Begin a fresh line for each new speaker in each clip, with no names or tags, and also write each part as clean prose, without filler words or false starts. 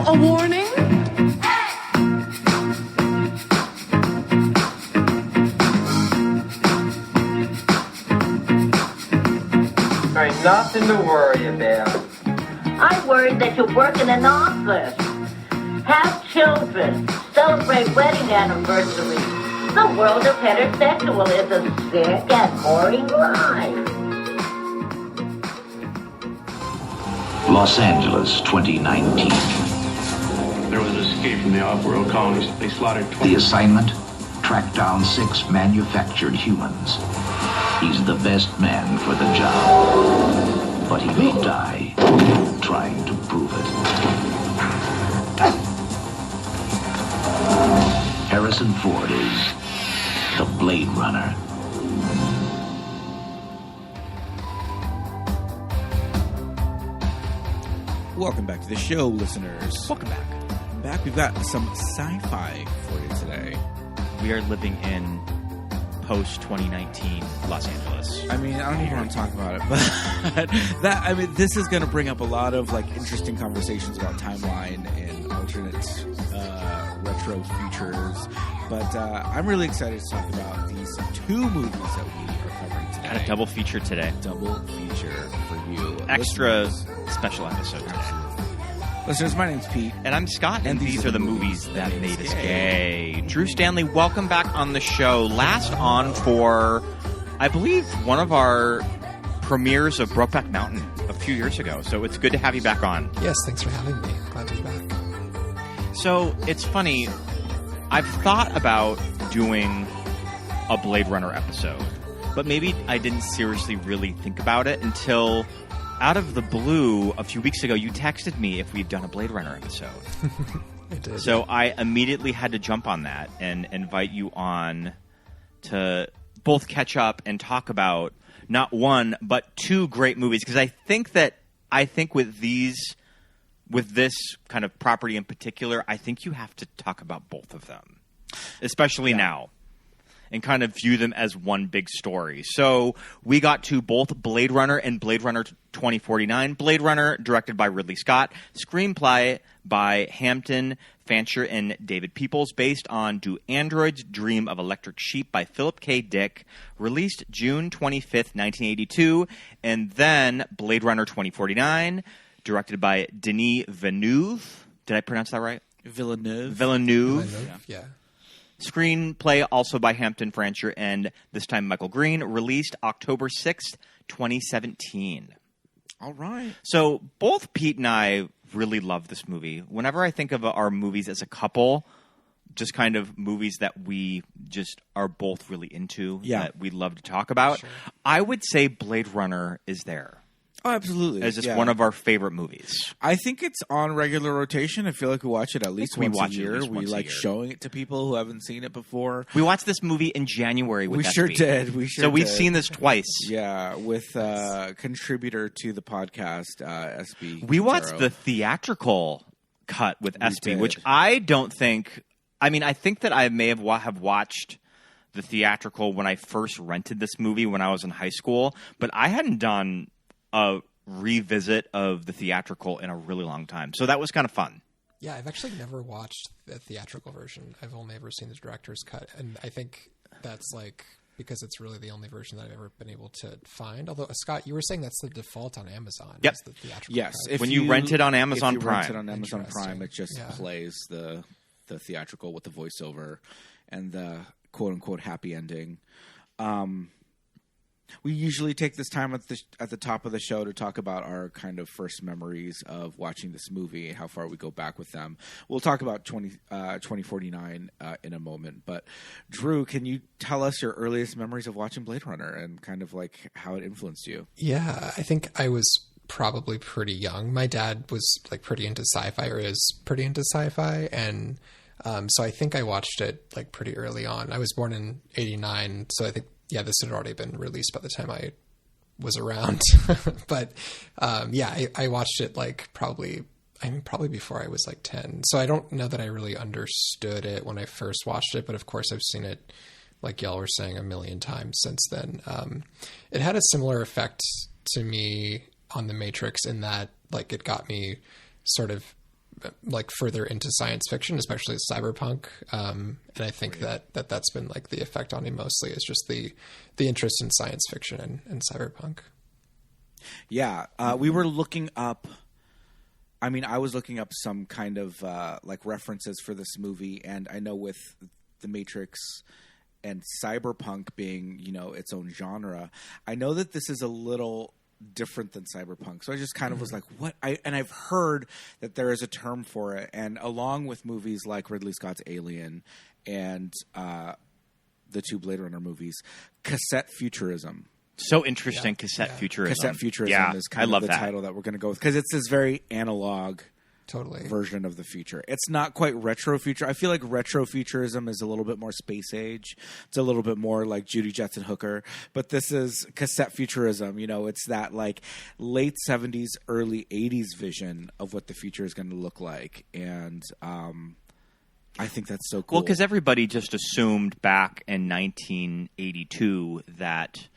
a warning?
There ain't nothing to worry about.
I'm worried that you work in an office. Have children. Celebrate wedding anniversaries. The world of heterosexual is a sick and boring life.
Los Angeles, 2019.
There was an escape from the off-world colonies. They slaughtered 20.
The assignment? Track down 6 manufactured humans. He's the best man for the job. But he may die trying to prove it. Harrison Ford is the Blade Runner.
Welcome back to the show, listeners.
Welcome back.
Back, we've got some sci-fi for you today.
We are living in post-2019 Los Angeles.
I mean, I don't even want to talk about it, but this is going to bring up a lot of interesting conversations about timeline and alternate retro futures. But I'm really excited to talk about these 2 movies that we are covering today.
Got a double feature today.
Double feature for you.
Extra
listeners.
Special episode today.
Listeners, my name's Pete.
And I'm Scott, and these are the movies that made us gay. Drew Stanley, welcome back on the show. Last on for, I believe, one of our premieres of Brokeback Mountain a few years ago. So it's good to have you back on.
Yes, thanks for having me. Glad to be back.
So it's funny, I've thought about doing a Blade Runner episode, but maybe I didn't seriously really think about it until out of the blue a few weeks ago you texted me if we'd done a Blade Runner episode.
I did.
So I immediately had to jump on that and invite you on to both catch up and talk about not one but 2 great movies, because I think with this kind of property in particular, I think you have to talk about both of them, especially now, and kind of view them as one big story. So we got to both Blade Runner and Blade Runner 2049. Blade Runner, directed by Ridley Scott, screenplay by Hampton Fancher and David Peoples, based on Do Androids Dream of Electric Sheep by Philip K. Dick, released June 25th, 1982. And then Blade Runner 2049, directed by Denis Villeneuve. Did I pronounce that right? Villeneuve.
Yeah.
Screenplay also by Hampton Fancher and this time Michael Green, released October 6th, 2017.
All right.
So both Pete and I really love this movie. Whenever I think of our movies as a couple, just kind of movies that we just are both really into, that we love to talk about, sure, I would say Blade Runner is there.
Oh, absolutely.
As just one of our favorite movies.
I think it's on regular rotation. I feel like we watch it at least once a year. We like showing it to people who haven't seen it before.
We watched this movie in January with SB.
Sure did.
So we've seen this twice.
Yeah, with contributor to the podcast, SB.
We watched the theatrical cut with SB, which I don't think... I mean, I think that I may have watched the theatrical when I first rented this movie when I was in high school, but I hadn't done a revisit of the theatrical in a really long time. So that was kind of fun.
Yeah, I've actually never watched the theatrical version. I've only ever seen the director's cut. And I think that's because it's really the only version that I've ever been able to find. Although, Scott, you were saying that's the default on Amazon.
Yep.
The theatrical
yes.
cut.
When you rent it on Amazon Prime.
It just plays the theatrical with the voiceover and the quote-unquote happy ending. We usually take this time at the top of the show to talk about our kind of first memories of watching this movie and how far we go back with them. We'll talk about 2049 in a moment. But, Drew, can you tell us your earliest memories of watching Blade Runner and kind of how it influenced you?
Yeah, I think I was probably pretty young. My dad was pretty into sci-fi, or is pretty into sci-fi, and so I think I watched it pretty early on. I was born in 89, so I think this had already been released by the time I was around. But I watched it probably before I was 10. So I don't know that I really understood it when I first watched it, but of course I've seen it, like y'all were saying, a million times since then. It had a similar effect to me on The Matrix in that it got me sort of like further into science fiction, especially cyberpunk. And I think that's been like the effect on me mostly is just the interest in science fiction and cyberpunk.
Yeah. We were looking up, I mean, I was looking up some kind of like references for this movie, and I know with The Matrix and cyberpunk being, you know, its own genre, I know that this is a little different than cyberpunk. So I just kind of was like, what? And I've heard that there is a term for it, and along with movies like Ridley Scott's Alien and the 2 Blade Runner movies, cassette futurism.
So interesting, cassette futurism.
Cassette futurism is kind of the title that we're going to go with, because it's this very analog version of the future. It's not quite retro future. I feel like retro futurism is a little bit more space age. It's a little bit more like Judy Jetson Hooker. But this is cassette futurism. You know, it's that like late 70s, early 80s vision of what the future is going to look like. And I think that's so cool.
Well, because everybody just assumed back in 1982 that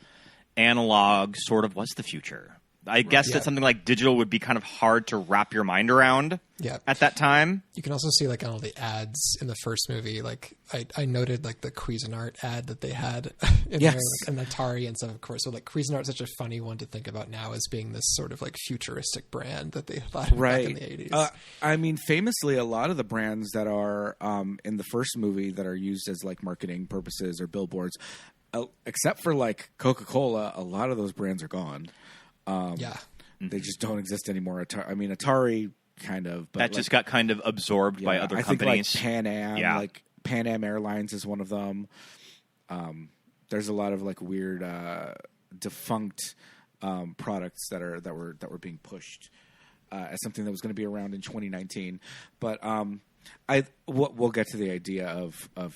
analog sort of was the future. I guess that something like digital would be kind of hard to wrap your mind around at that time.
You can also see like on all the ads in the first movie, like I noted like the Cuisinart ad that they had in there, like, and Atari and stuff, of course. So like Cuisinart is such a funny one to think about now as being this sort of like futuristic brand that they thought back in the 80s.
I mean, famously, a lot of the brands that are in the first movie that are used as like marketing purposes or billboards, except for like Coca-Cola, a lot of those brands are gone. They just don't exist anymore. Atari kind of, but
that just got kind of absorbed by other companies.
I think like Pan Am, like Pan Am Airlines is one of them. There's a lot of like weird defunct products that were being pushed as something that was going to be around in 2019. But we'll get to the idea of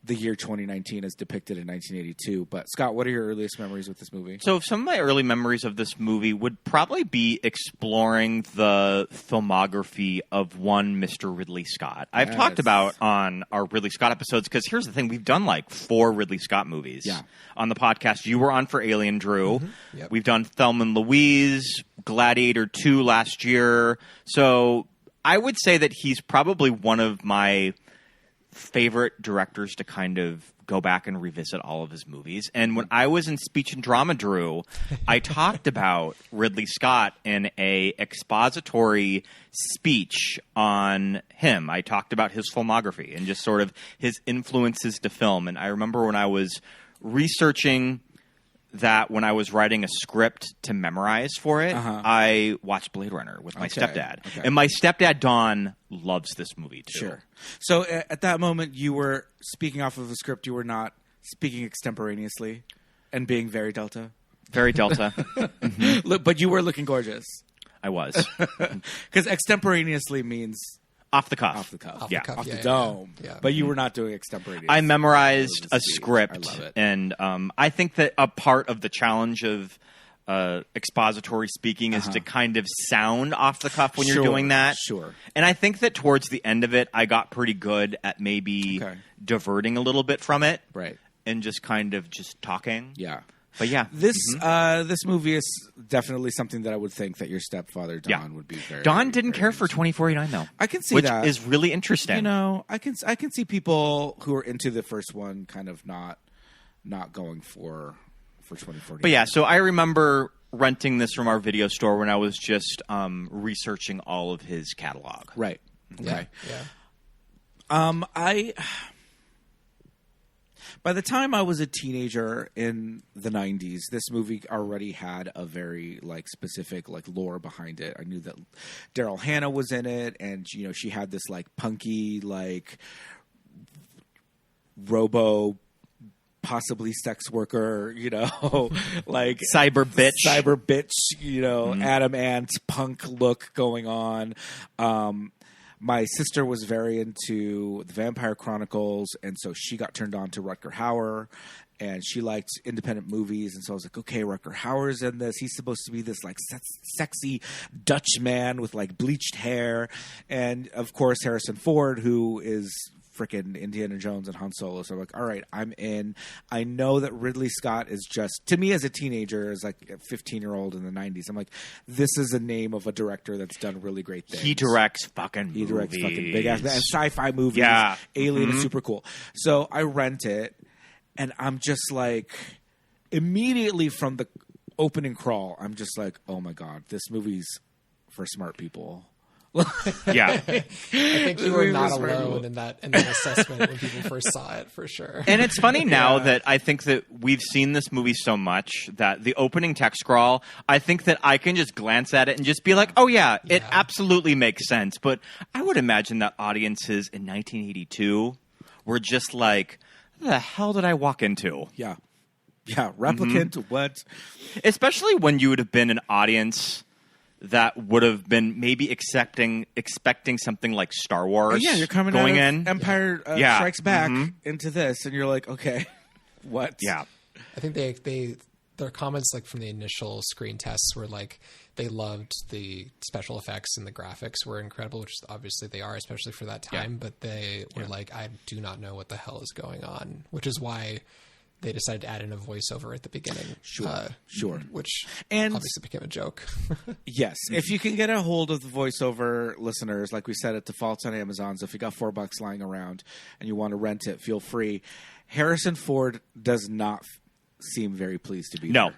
the year 2019 as depicted in 1982. But Scott, what are your earliest memories with this movie?
So some of my early memories of this movie would probably be exploring the filmography of one Mr. Ridley Scott. I've talked about on our Ridley Scott episodes, because here's the thing, we've done like 4 Ridley Scott movies on the podcast. You were on for Alien, Drew. We've done Thelma and Louise, Gladiator 2 last year. So I would say that he's probably one of my favorite directors to kind of go back and revisit all of his movies. And when I was in speech and drama, Drew, I talked about Ridley Scott in a expository speech on him. I talked about his filmography and just sort of his influences to film. And I remember when I was researching that, when I was writing a script to memorize for it, I watched Blade Runner with my stepdad. And my stepdad, Don, loves this movie too.
Sure. So at that moment, you were speaking off of the script. You were not speaking extemporaneously and being very Delta?
Very Delta.
But you were looking gorgeous.
I was.
Because extemporaneously means...
Off the cuff.
Off the cuff.
Off
the dome.
Yeah.
But you were not doing extemporaneous.
I memorized a script.
I love it.
And I think that a part of the challenge of expository speaking is to kind of sound off the cuff when you're doing that.
Sure.
And I think that towards the end of it, I got pretty good at maybe diverting a little bit from it.
Right.
And just kind of just talking.
Yeah.
But yeah.
This this movie is definitely something that I would think that your stepfather, Don, would be very...
Don didn't care for 2049, though.
I can see
which
that.
Which is really interesting.
You know, I can see people who are into the first one kind of not going for 2049.
But yeah, so I remember renting this from our video store when I was just researching all of his catalog.
Right.
Okay.
Yeah. By the time I was a teenager in the 90s, this movie already had a very like specific like lore behind it. I knew that Daryl Hannah was in it, and you know she had this like punky like robo possibly sex worker, you know, like
cyber bitch,
you know, Adam Ant punk look going on. My sister was very into the Vampire Chronicles, and so she got turned on to Rutger Hauer, and she liked independent movies, and so I was like, okay, Rutger Hauer's in this. He's supposed to be this like sexy Dutch man with like bleached hair, and of course Harrison Ford, who is freaking Indiana Jones and Han Solo. So I'm like, all right, I'm in. I know that Ridley Scott is just, to me as a teenager, as like a 15-year-old in the 90s, I'm like, this is a name of a director that's done really great things.
He directs fucking movies.
He directs fucking big-ass and sci-fi movies.
Yeah.
Alien is super cool. So I rent it, and I'm just like, immediately from the opening crawl, I'm just like, oh my God, this movie's for smart people.
Yeah.
I think you were not alone in that assessment when people first saw it, for sure.
And it's funny now that I think that we've seen this movie so much that the opening text scroll, I think that I can just glance at it and just be like, oh yeah, it absolutely makes sense. But I would imagine that audiences in 1982 were just like, what the hell did I walk into?
Yeah. Yeah. Replicant, what?
Especially when you would have been an audience that would have been maybe expecting something like Star Wars.
Yeah, you're coming
going
out of
in.
Empire Strikes Back into this, and you're like, okay, what?
Yeah.
I think their comments like from the initial screen tests were like they loved the special effects and the graphics were incredible, which obviously they are, especially for that time. But they were like, I do not know what the hell is going on, which is why they decided to add in a voiceover at the beginning.
Sure.
Which
and
obviously became a joke.
Yes. If you can get a hold of the voiceover, listeners, like we said, it defaults on Amazon. So if you got $4 lying around and you want to rent it, feel free. Harrison Ford does not seem very pleased to be there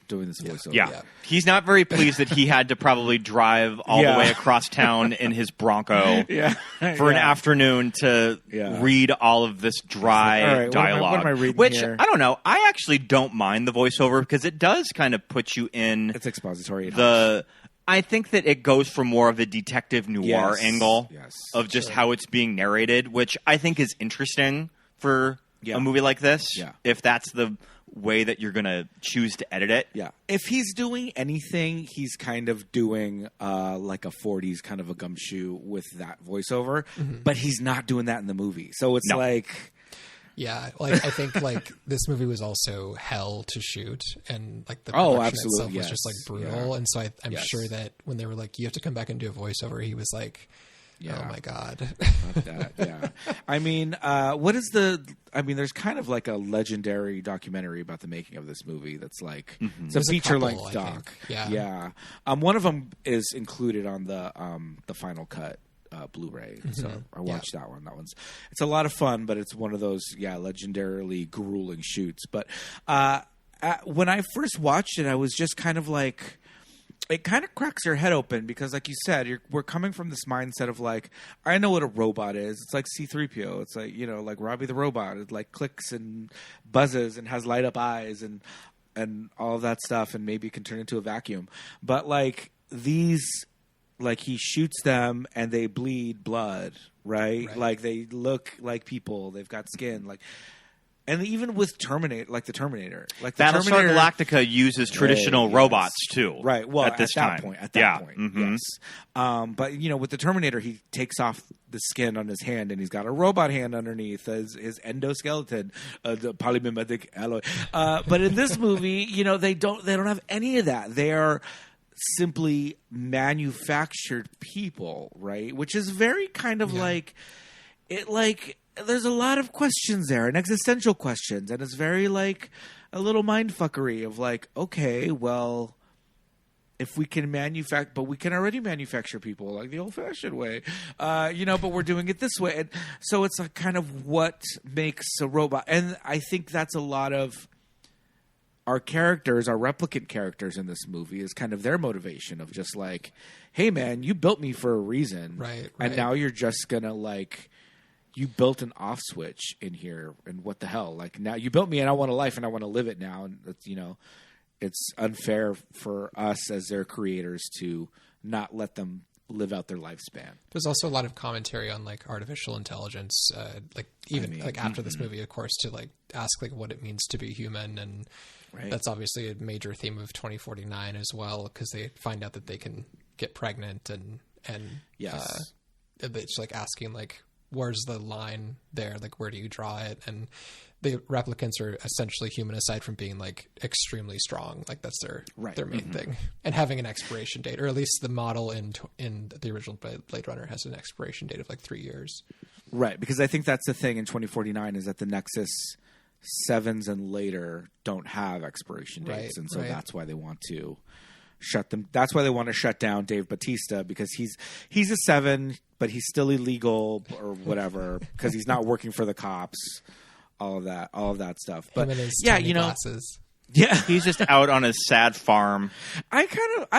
doing this voiceover.
Yeah. He's not very pleased that he had to probably drive all the way across town in his Bronco for an afternoon to read all of this dry dialogue.
What am I reading
which,
here?
I don't know. I actually don't mind the voiceover because it does kind of put you in...
It's expository.
I think that it goes for more of the detective noir angle of just how it's being narrated, which I think is interesting for a movie like this.
Yeah.
If that's the way that you're going to choose to edit it.
Yeah. If he's doing anything, he's kind of doing like a 40s kind of a gumshoe with that voiceover, but he's not doing that in the movie. So it's like...
Yeah, like I think like this movie was also hell to shoot, and like the production itself was just like brutal. And so I'm sure that when they were like, you have to come back and do a voiceover, he was like, oh my God.
Yeah. I mean, there's kind of like a legendary documentary about the making of this movie that's like, it's a feature-length doc. Yeah. One of them is included on the Final Cut Blu-ray. So I watched that one. It's a lot of fun, but it's one of those legendarily grueling shoots. But when I first watched it, I was just kind of like, it kind of cracks your head open because, like you said, we're coming from this mindset of like, I know what a robot is. It's like C-3PO. It's like, like Robbie the robot. It like clicks and buzzes and has light up eyes and all of that stuff, and maybe can turn into a vacuum. But like these. Like he shoots them and they bleed blood, right? Like they look like people. They've got skin, like, and even with Terminator, like the Terminator,
Battlestar Galactica uses traditional robots too,
right? Well,
at that
point, yes. But with the Terminator, he takes off the skin on his hand and he's got a robot hand underneath his endoskeleton, the polymimetic alloy. But in this movie, they don't have any of that. They are simply manufactured people, right? Which is very kind of like it. Like there's a lot of questions there, and existential questions, and it's very like a little mindfuckery of like, okay, well, if we can manufacture, but we can already manufacture people like the old-fashioned way, but we're doing it this way, and so it's a kind of what makes a robot, and I think that's a lot of. Our characters, our replicant characters in this movie is kind of their motivation of just like, hey man, you built me for a reason.
Right.
And now you're just gonna like, you built an off switch in here and what the hell? Like now you built me and I want a life and I want to live it now. And it's, it's unfair for us as their creators to not let them live out their lifespan.
There's also a lot of commentary on like artificial intelligence, after this movie, of course, to like ask like what it means to be human. And that's obviously a major theme of 2049 as well, because they find out that they can get pregnant and it's like asking like, where's the line there? Like, where do you draw it? And the replicants are essentially human aside from being like extremely strong. Like that's their main thing, and having an expiration date, or at least the model in the original Blade Runner has an expiration date of like 3 years.
Right, because I think that's the thing in 2049 is that the Nexus 7s and later don't have expiration dates, and so that's why they want to shut them. That's why they want to shut down Dave Bautista, because he's a 7, but he's still illegal or whatever because he's not working for the cops. All of that stuff. But yeah,
glasses.
Yeah,
he's just out on his sad farm.
I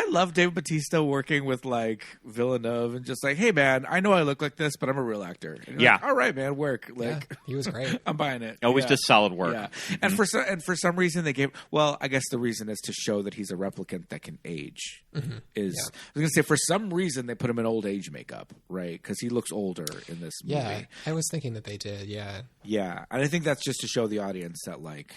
love Dave Bautista working with like Villeneuve and just like, hey man, I know I look like this, but I'm a real actor. Like, all right, man, work. Like,
he was great.
I'm buying it.
Always does solid work.
Yeah, and for some reason they gave. Well, I guess the reason is to show that he's a replicant that can age. I was gonna say for some reason they put him in old age makeup, right? Because he looks older in this movie.
Yeah, I was thinking that they did. Yeah,
and I think that's just to show the audience that like,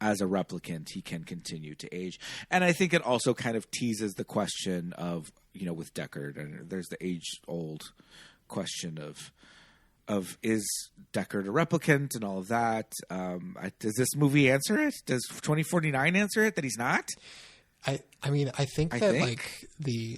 as a replicant, he can continue to age. And I think it also kind of teases the question of, with Deckard, and there's the age-old question of is Deckard a replicant and all of that. Does this movie answer it? Does 2049 answer it that he's not?
I mean, I think like the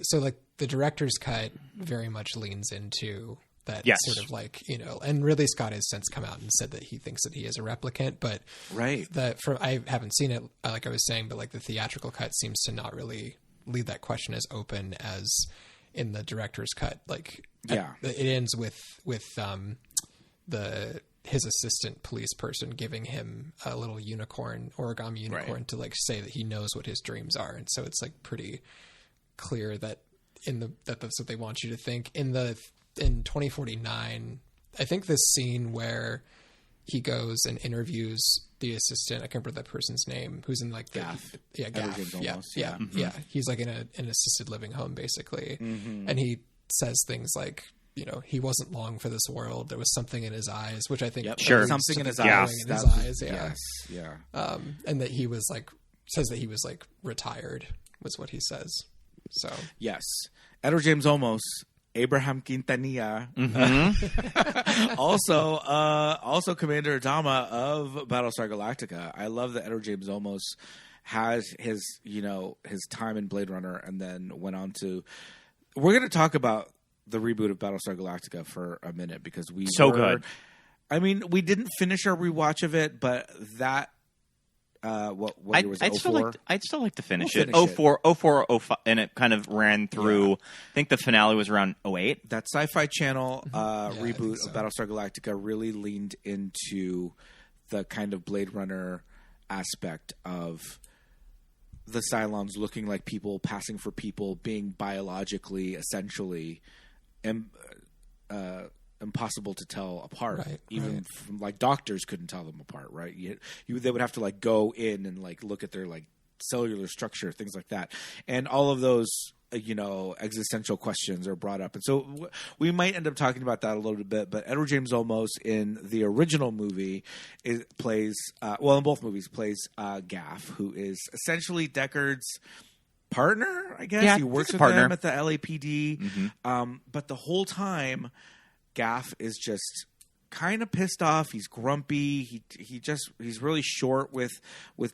director's cut very much leans into that sort of like, and Ridley Scott has since come out and said that he thinks that he is a replicant, but I haven't seen it, like I was saying, but like the theatrical cut seems to not really leave that question as open as in the director's cut. Like, it ends with his assistant police person giving him a little origami unicorn to like say that he knows what his dreams are. And so it's like pretty clear that that's what they want you to think. In 2049, I think this scene where he goes and interviews the assistant, I can't remember that person's name, who's in like
Gaff.
Gaff. Yeah. He's like in an assisted living home basically. And he says things like, he wasn't long for this world. There was something in his eyes, which I think
something in his eyes.
And that he was like, says that he was like retired was what he says. So
yes, Edward James Olmos, Abraham Quintanilla, also Commander Adama of Battlestar Galactica. I love that Edward James Olmos has his time in Blade Runner, and then went on to. We're going to talk about the reboot of Battlestar Galactica for a minute because good. I mean, we didn't finish our rewatch of it, but that. What year was it? 04?
I'd still like to finish it. 04, 05, and it kind of ran through. I think the finale was around 08.
That Sci-Fi Channel reboot of Battlestar Galactica really leaned into the kind of Blade Runner aspect of the Cylons looking like people, passing for people, being biologically, essentially, impossible to tell apart. Even from, like, doctors couldn't tell them apart, right? They would have to like go in and like look at their like cellular structure, things like that, and all of those existential questions are brought up. And so we might end up talking about that a little bit. But Edward James Olmos in the original movie plays in both movies plays Gaff, who is essentially Deckard's partner, I guess.
Yeah,
he works with
partner
him at the LAPD, but the whole time Gaff is just kind of pissed off. He's grumpy. He's really short with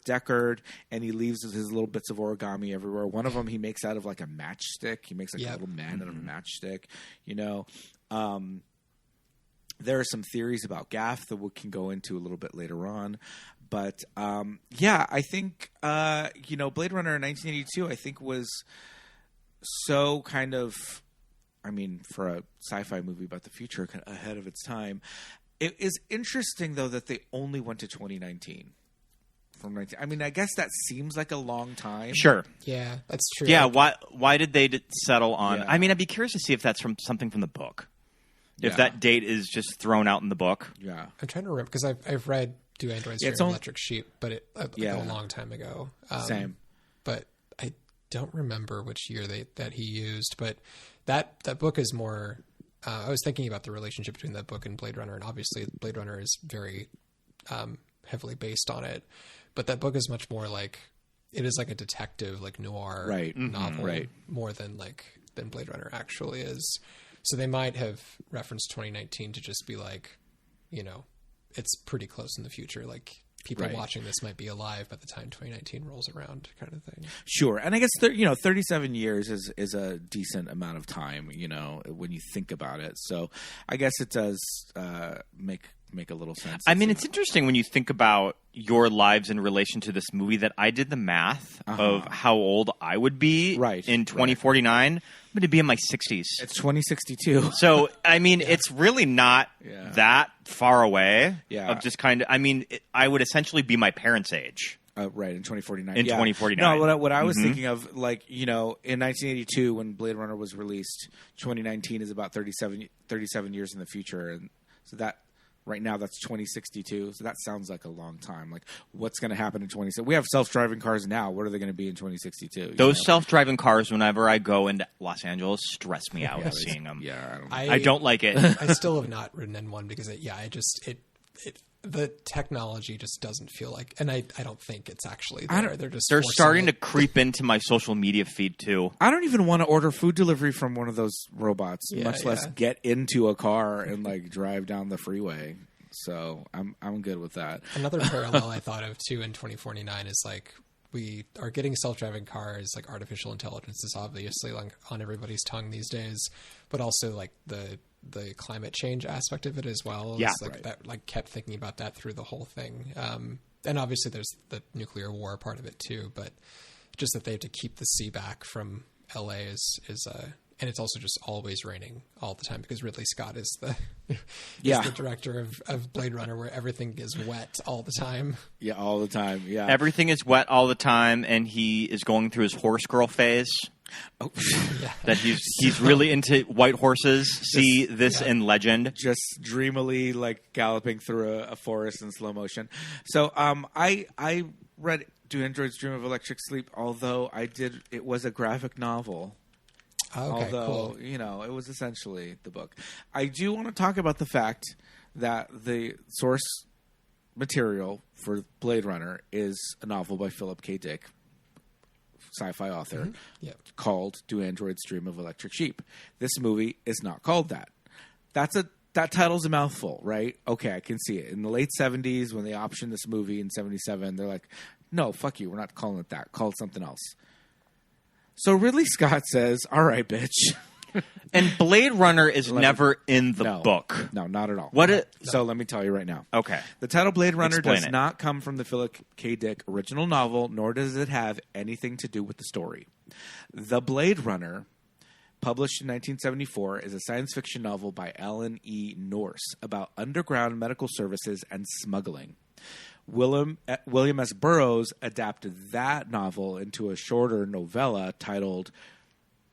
Deckard, and he leaves his little bits of origami everywhere. One of them he makes out of like a matchstick. He makes like a little man out of a matchstick. There are some theories about Gaff that we can go into a little bit later on. But I think Blade Runner 1982 I think was so kind of. I mean, for a sci-fi movie about the future, kind of ahead of its time. It is interesting, though, that they only went to 2019 from 19. I mean, I guess that seems like a long time.
Sure.
Yeah, that's true.
Yeah. Why did they settle on? Yeah. I mean, I'd be curious to see if that's from something from the book. If that date is just thrown out in the book.
Yeah.
I'm trying to remember because I've read Do Androids Dream Electric Sheep, but a long time ago.
Same.
But I don't remember which year that he used, but that book is more. I was thinking about the relationship between that book and Blade Runner, and obviously Blade Runner is very heavily based on it, but that book is much more like it is like a detective, like noir novel, more than Blade Runner actually is. So they might have referenced 2019 to just be like, it's pretty close in the future. Like people
Right.
watching this might be alive by the time 2019 rolls around, kind of thing.
Sure, and I guess 37 years is a decent amount of time, when you think about it. So I guess it does make a little sense.
I mean, it's interesting when you think about your lives in relation to this movie that I did the math of how old I would be in 2049. I'm going to be in my 60s.
It's 2062.
So, I mean, it's really not that far away of just kind of, I mean, I would essentially be my parents' age.
Right, in 2049.
In 2049.
No, what I was thinking of, in 1982 when Blade Runner was released, 2019 is about 37 years in the future. And so that, right now, that's 2062. So that sounds like a long time. Like, what's going to happen in 2060? We have self-driving cars now. What are they going to be in 2062?
Those self-driving cars, whenever I go into Los Angeles, stress me out seeing them.
Yeah,
I don't like it.
I still have not ridden in one because the technology just doesn't feel like, and I don't think it's actually there. They're
starting to creep into my social media feed too.
I don't even want to order food delivery from one of those robots, much less get into a car and drive down the freeway. So I'm good with that.
Another parallel I thought of too in 2049 is we are getting self-driving cars. Artificial intelligence is obviously on everybody's tongue these days, but also the climate change aspect of it as well.
Yeah,
that kept thinking about that through the whole thing. And obviously there's the nuclear war part of it too, but just that they have to keep the sea back from LA is and it's also just always raining all the time because Ridley Scott is the director of Blade Runner, where everything is wet all the time.
Yeah, all the time. Yeah,
everything is wet all the time, and he is going through his horse girl phase.
Oh, yeah.
That he's really into white horses. See this in Legend.
Just dreamily galloping through a forest in slow motion. So I read Do Androids Dream of Electric Sleep, although it was a graphic novel.
Okay,
although,
cool.
It was essentially the book. I do want to talk about the fact that the source material for Blade Runner is a novel by Philip K. Dick, sci-fi author, called Do Androids Dream of Electric Sheep. This movie is not called that. That title's a mouthful, right? Okay, I can see it. In the late 70s, when they optioned this movie in 77, they're like, no, fuck you, we're not calling it that. Call it something else. So Ridley Scott says, all right, bitch.
And Blade Runner is never in the book.
No, not at all. So let me tell you right now.
Okay.
The title Blade Runner does not come from the Philip K. Dick original novel, nor does it have anything to do with the story. The Blade Runner, published in 1974, is a science fiction novel by Alan E. Norse about underground medical services and smuggling. William S. Burroughs adapted that novel into a shorter novella titled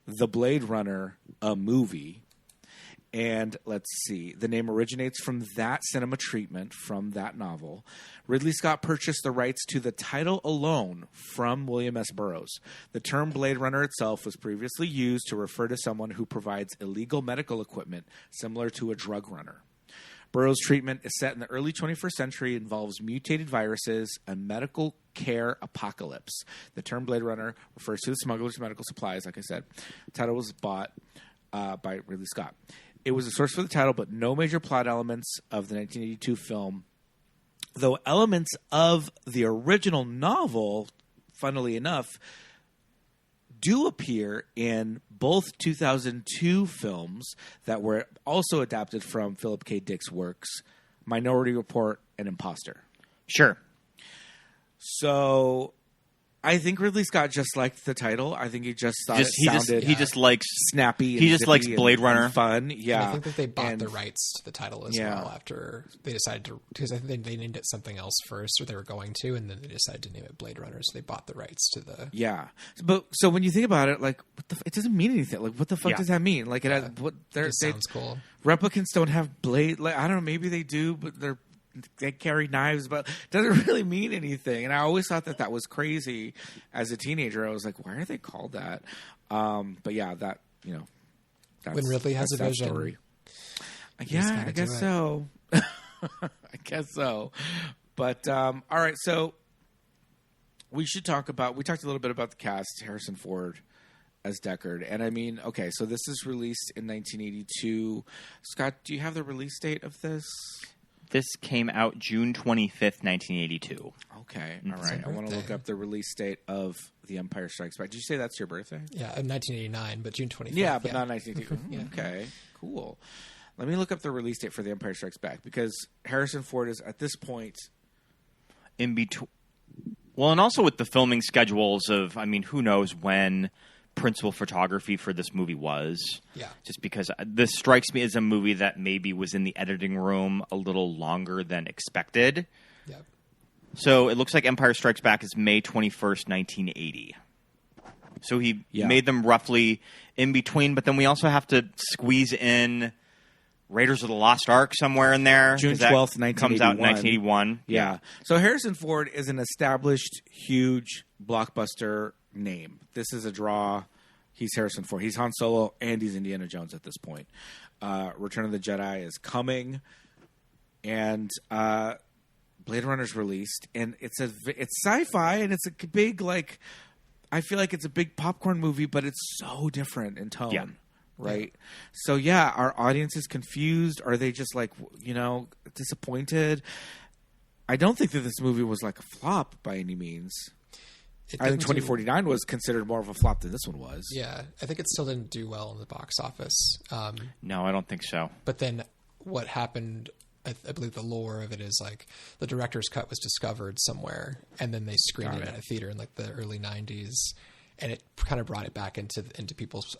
The Blade Runner, a Movie. And let's see, the name originates from that cinema treatment from that novel. Ridley Scott purchased the rights to the title alone from William S. Burroughs. The term Blade Runner itself was previously used to refer to someone who provides illegal medical equipment similar to a drug runner. Burroughs' treatment is set in the early 21st century, involves mutated viruses, a medical care apocalypse. The term Blade Runner refers to the smugglers of medical supplies, like I said. The title was bought by Ridley Scott. It was a source for the title, but no major plot elements of the 1982 film, though elements of the original novel, funnily enough, do appear in both 2002 films that were also adapted from Philip K. Dick's works, Minority Report and Imposter.
Sure.
So I think Ridley Scott just liked the title. I think he just thought it sounded
he just likes
snappy. And
he just likes Blade Runner.
And fun. Yeah.
And I think that they bought the rights to the title as well after they decided to, because I think they named it something else first, or they were going to, and then they decided to name it Blade Runner. So they bought the rights to the.
Yeah, but so when you think about it, it doesn't mean anything. What the fuck does that mean? It has what?
It sounds cool.
Replicants don't have blade. I don't know. Maybe they do, but they carry knives, but it doesn't really mean anything. And I always thought that was crazy as a teenager. I was like, why are they called that? But yeah, that's,
when Ridley has a vision.
Story. Yeah, I guess so. I guess so. But all right, so we talked a little bit about the cast, Harrison Ford as Deckard. And I mean, okay, so this is released in 1982. Scott, do you have the release date of this?
This came out June 25th, 1982.
Okay, all right. I want to look up the release date of The Empire Strikes Back. Did you say that's your birthday?
Yeah, 1989, but June 25th.
Yeah, but not 1982. Okay, cool. Let me look up the release date for The Empire Strikes Back, because Harrison Ford is, at this point...
In between... Well, and also with the filming schedules of, I mean, who knows when principal photography for this movie was.
Yeah.
Just because this strikes me as a movie that maybe was in the editing room a little longer than expected.
Yep.
So it looks like Empire Strikes Back is May 21st, 1980. So he made them roughly in between, but then we also have to squeeze in Raiders of the Lost Ark somewhere in there.
June 12th, 1981.
Comes out in 1981.
Yeah. So Harrison Ford is an established, huge blockbuster name. This is a draw. He's Harrison Ford. He's Han Solo and he's Indiana Jones at this point. Return of the Jedi is coming, and Blade Runner's released, and it's sci-fi, and it's a big, like, I feel like it's a big popcorn movie, but it's so different in tone.
Yeah.
Right. So yeah, our audience is confused. Are they just like, disappointed? I don't think that this movie was like a flop by any means. I think 2049 was considered more of a flop than this one was.
Yeah, I think it still didn't do well in the box office.
No, I don't think so.
But then what happened, I believe the lore of it is like the director's cut was discovered somewhere, and then they screened it at a theater in like the early 90s. And it kind of brought it back into people's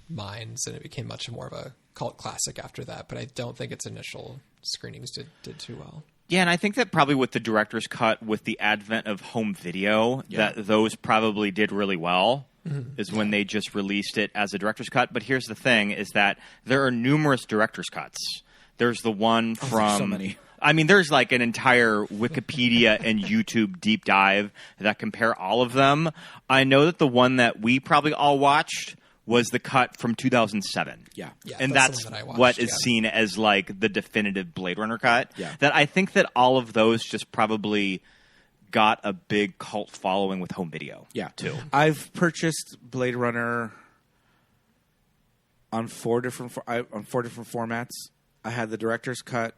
minds, and it became much more of a cult classic after that. But I don't think its initial screenings did too well.
Yeah, and I think that probably with the director's cut, with the advent of home video, that those probably did really well, is when they just released it as a director's cut. But here's the thing, is that there are numerous director's cuts. There's the one from...
so many.
I mean, there's like an entire Wikipedia and YouTube deep dive that compare all of them. I know that the one that we probably all watched was the cut from 2007.
Yeah,
and that's what is seen as like the definitive Blade Runner cut.
Yeah.
That I think that all of those just probably got a big cult following with home video.
Yeah,
too.
I've purchased Blade Runner on four different formats. I had the director's cut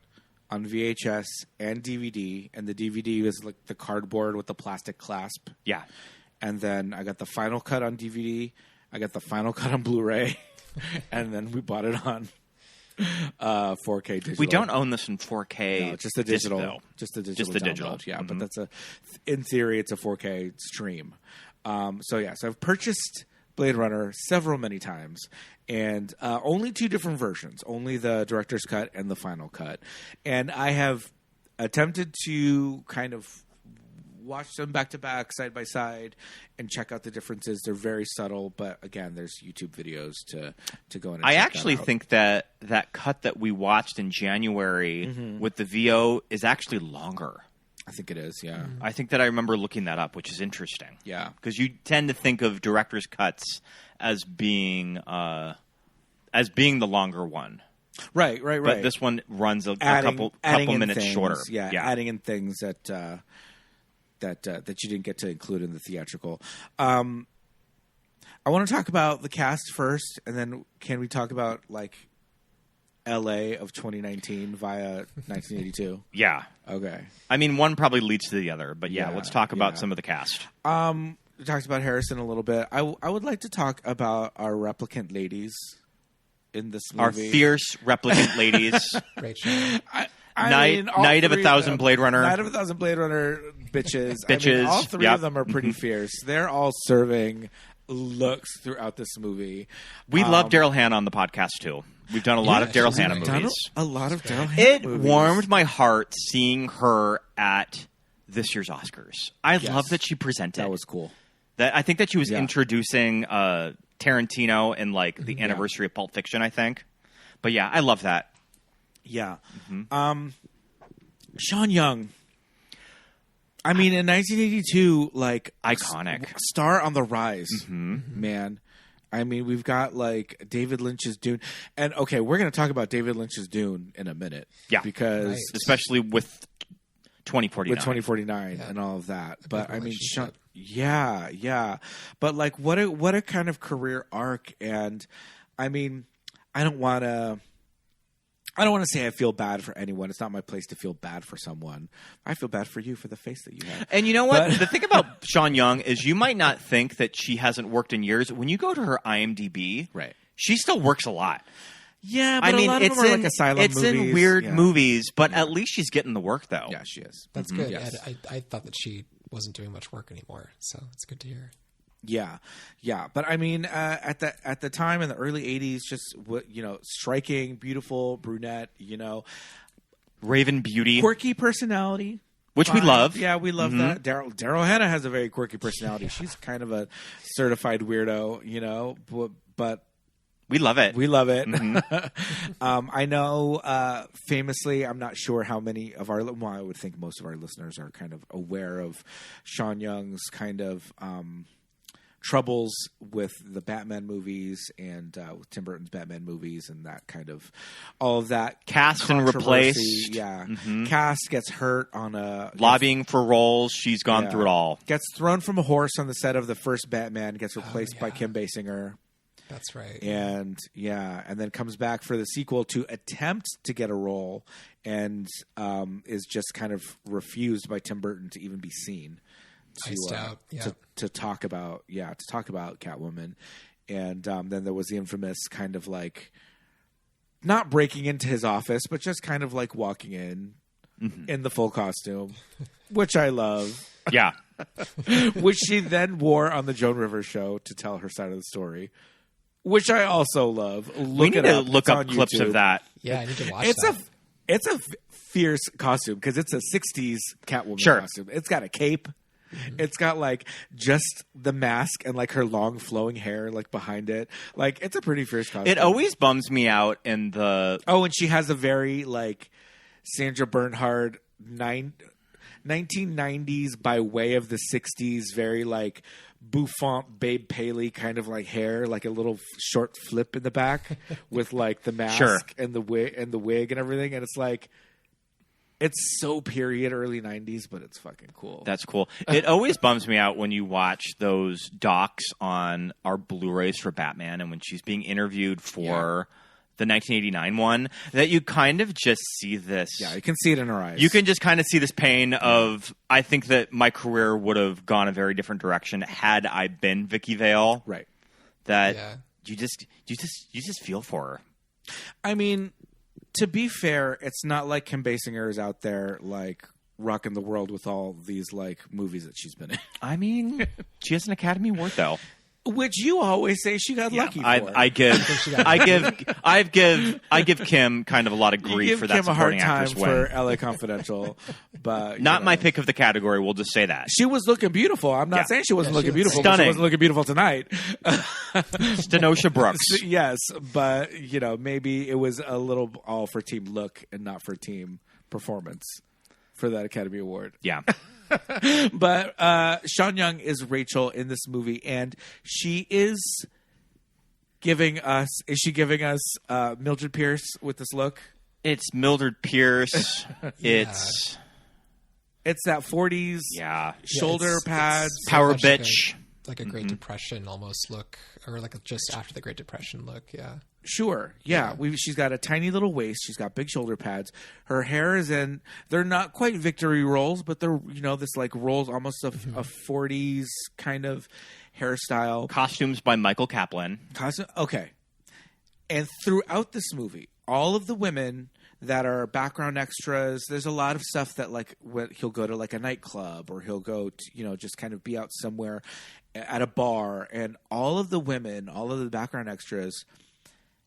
on VHS and DVD, and the DVD was like the cardboard with the plastic clasp.
Yeah.
And then I got the final cut on DVD. I got the final cut on Blu-ray, and then we bought it on 4K digital.
We don't own this in 4K.
No, just the digital.
Disc,
just the digital.
Just the
download.
digital.
Yeah, but that's in theory, it's a 4K stream. So I've purchased Blade Runner many times, and only two different versions, only the director's cut and the final cut. And I have attempted to kind of watch them back to back, side by side, and check out the differences. They're very subtle, but again, there's YouTube videos to go in and
I
check
actually
that out.
think that cut that we watched in January with the VO is actually longer.
I think it is, yeah.
I think that I remember looking that up, which is interesting.
Yeah.
Because you tend to think of director's cuts as being the longer one.
Right.
But this one runs a couple minutes shorter.
Yeah, adding in things that you didn't get to include in the theatrical. I want to talk about the cast first, and then can we talk about like LA of 2019 via 1982?
Yeah.
Okay.
I mean, one probably leads to the other, but let's talk about some of the cast.
We talked about Harrison a little bit. I would like to talk about our replicant ladies in this movie.
Our fierce replicant ladies.
Rachel.
Night of a Thousand Blade Runner.
Night of a Thousand Blade Runner bitches.
Bitches.
I mean, all three of them are pretty fierce. They're all serving looks throughout this movie.
We love Daryl Hannah on the podcast, too. We've done a lot of Daryl Hannah movies.
A lot of Daryl Hannah movies.
It warmed my heart seeing her at this year's Oscars. I love that she presented.
That was cool.
I think that she was introducing Tarantino in like the anniversary of Pulp Fiction, I think. But yeah, I love that.
Yeah. Sean Young. I mean, in 1982, like
iconic
star on the rise, man. I mean, we've got like David Lynch's Dune, and okay, we're going to talk about David Lynch's Dune in a minute, because
especially with 2049,
and all of that. But I mean, Sean, but like, what a kind of career arc, and I mean, I don't want to I don't want to say I feel bad for anyone. It's not my place to feel bad for someone. I feel bad for you for the face that you have.
And you know what? The thing about Sean Young is you might not think that she hasn't worked in years. When you go to her IMDb,
Right.
she still works a lot.
Yeah, but
I mean,
a lot of
it's
them are
in,
like asylum
it's
movies.
in weird
Yeah.
movies, but at least she's getting the work, though.
Yeah, she is.
That's good.
Yes.
I thought that she wasn't doing much work anymore, so it's good to hear.
Yeah, yeah, but I mean, at the time in the early '80s, just striking, beautiful brunette,
Raven Beauty,
quirky personality,
which we love.
Yeah, we love that. Daryl Hannah has a very quirky personality. She's kind of a certified weirdo, but
we love it.
we love it. I know, famously, I'm not sure how many of our. Well, I would think most of our listeners are kind of aware of Sean Young's kind of. Troubles with the Batman movies and with Tim Burton's Batman movies and that kind of all of that
Cast and
controversy.
replaced.
Yeah, Cast gets hurt on a
Lobbying for roles. She's gone
Yeah.
through it all.
Gets thrown from a horse on the set of the first Batman. Gets replaced by Kim Basinger.
That's right.
And and then comes back for the sequel to attempt to get a role and is just kind of refused by Tim Burton to even be seen.
Iced out, yeah.
To talk about Catwoman, and then there was the infamous kind of like not breaking into his office, but just kind of like walking in the full costume, which I love,
Yeah.
which she then wore on the Joan Rivers show to tell her side of the story, which I also love.
We need to look
It's
up
on
clips
YouTube.
of that.
Yeah, I need to watch
It's
that.
it's a fierce costume because it's a '60s Catwoman
Sure.
costume. It's got a cape. It's got like just the mask and like her long flowing hair like behind it. Like it's a pretty fierce costume.
It always bums me out in the.
Oh, and she has a very like Sandra Bernhard 1990s by way of the 60s, very like bouffant Babe Paley kind of like hair, like a little short flip in the back with like the mask
Sure.
and the wig and everything, and it's like. It's so period early 90s, but it's fucking cool.
That's cool. It always bums me out when you watch those docs on our Blu-rays for Batman and when she's being interviewed for the 1989 one, that you kind of just see this.
Yeah, you can see it in her eyes.
You can just kind of see this pain of, I think that my career would have gone a very different direction had I been Vicky Vale.
Right.
That
Yeah.
you just feel for her.
I mean, to be fair, it's not like Kim Basinger is out there like rocking the world with all these like movies that she's been in.
I mean, she has an Academy Award though.
Which you always say she got lucky for.
I give Kim kind of a lot of
You
grief
give
for that
Kim a hard
supporting
time
actress
for
win.
LA Confidential, but
Not my pick of the category. We'll just say that.
She was looking beautiful. I'm not
Yeah.
saying she wasn't looking
was
beautiful. But she
stunning.
wasn't looking beautiful tonight.
Stenosha Brooks.
Yes, but maybe it was a little all for team look and not for team performance for that Academy Award.
Yeah.
But Sean Young is Rachel in this movie, and she is giving us. Is she giving us Mildred Pierce with this look?
It's Mildred Pierce. It's
It's that 40s shoulder
it's-
pads.
it's
Power
much like
bitch.
like a Great Depression almost look, or like just after the Great Depression look. Yeah.
Sure. Yeah. She's got a tiny little waist. She's got big shoulder pads. Her hair is in, they're not quite victory rolls, but they're, this like rolls almost a 40s kind of hairstyle.
Costumes by Michael Kaplan.
Okay. And throughout this movie, all of the women that are background extras, there's a lot of stuff that like he'll go to like a nightclub or he'll go to, just kind of be out somewhere at a bar. And all of the women, all of the background extras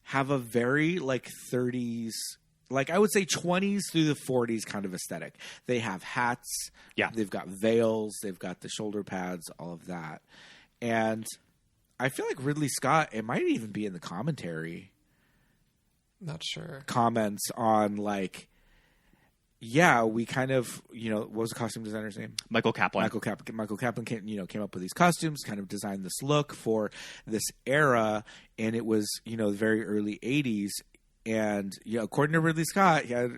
have a very like 30s, like I would say 20s through the 40s kind of aesthetic. They have hats.
Yeah.
They've got veils. They've got the shoulder pads, all of that. And I feel like Ridley Scott, it might even be in the commentary,
Not sure.
comments on like, yeah, we kind of, what was the costume designer's name?
Michael Kaplan.
Michael Kaplan came up with these costumes, kind of designed this look for this era, and it was, the very early 80s. And according to Ridley Scott, he had,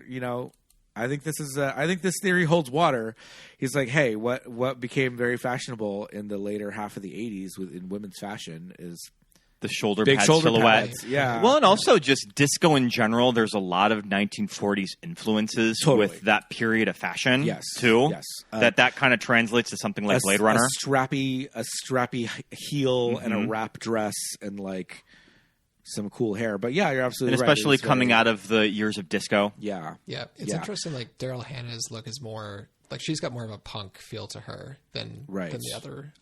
I think this theory holds water. He's like, hey, what became very fashionable in the later half of the 80s in women's fashion is
the shoulder
Big
pad
shoulder
silhouette.
pads, yeah.
Well, and also just disco in general. There's a lot of 1940s influences
Totally.
with that period of fashion,
Yes,
too.
yes.
That kind of translates to something like Blade Runner.
A strappy heel and a wrap dress and like some cool hair. But yeah, you're absolutely
And
right.
especially
It's
coming
very-
out of the years of disco.
Yeah.
Yeah, it's
Yeah.
interesting. Like Daryl Hannah's look is more like she's got more of a punk feel to her than the other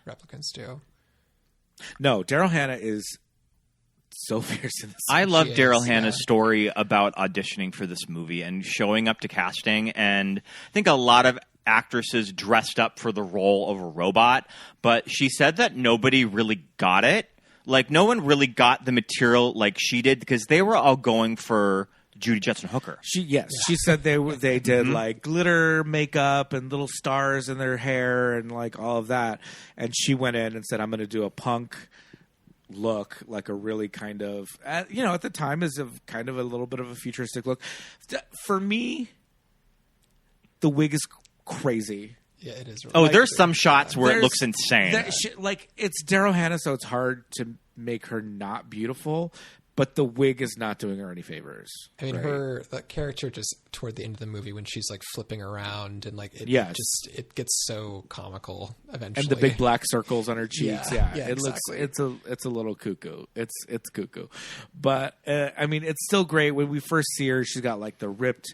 replicants do.
No, Daryl Hannah is so fierce in this.
I love
She
Daryl
is,
Hannah's story about auditioning for this movie and showing up to casting. And I think a lot of actresses dressed up for the role of a robot, but she said that nobody really got it. Like, no one really got the material like she did because they were all going for Judy Jetson Hooker.
She said they did like glitter makeup and little stars in their hair and like all of that, and she went in and said, "I'm going to do a punk look, like a really kind of at the time is kind of a little bit of a futuristic look." For me, the wig is crazy.
Yeah, it is.
Oh, there's some shots where it looks insane.
Like it's Daryl Hannah, so it's hard to make her not beautiful. But the wig is not doing her any favors.
I mean,
right?
that character just toward the end of the movie when she's like flipping around and like it it gets so comical eventually.
And the big black circles on her cheeks. Yeah, it
exactly.
looks it's a little cuckoo. It's cuckoo, but I mean, it's still great. When we first see her, she's got like the ripped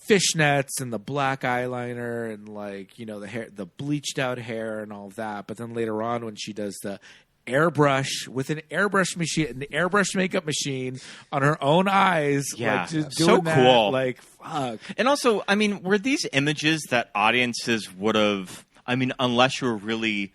fishnets and the black eyeliner and like the hair, the bleached out hair and all of that. But then later on, when she does the airbrush with an airbrush makeup machine on her own eyes.
Yeah.
Like, just
So
doing that,
cool.
like, fuck.
And also, I mean, were these images that audiences would have, I mean, unless you were really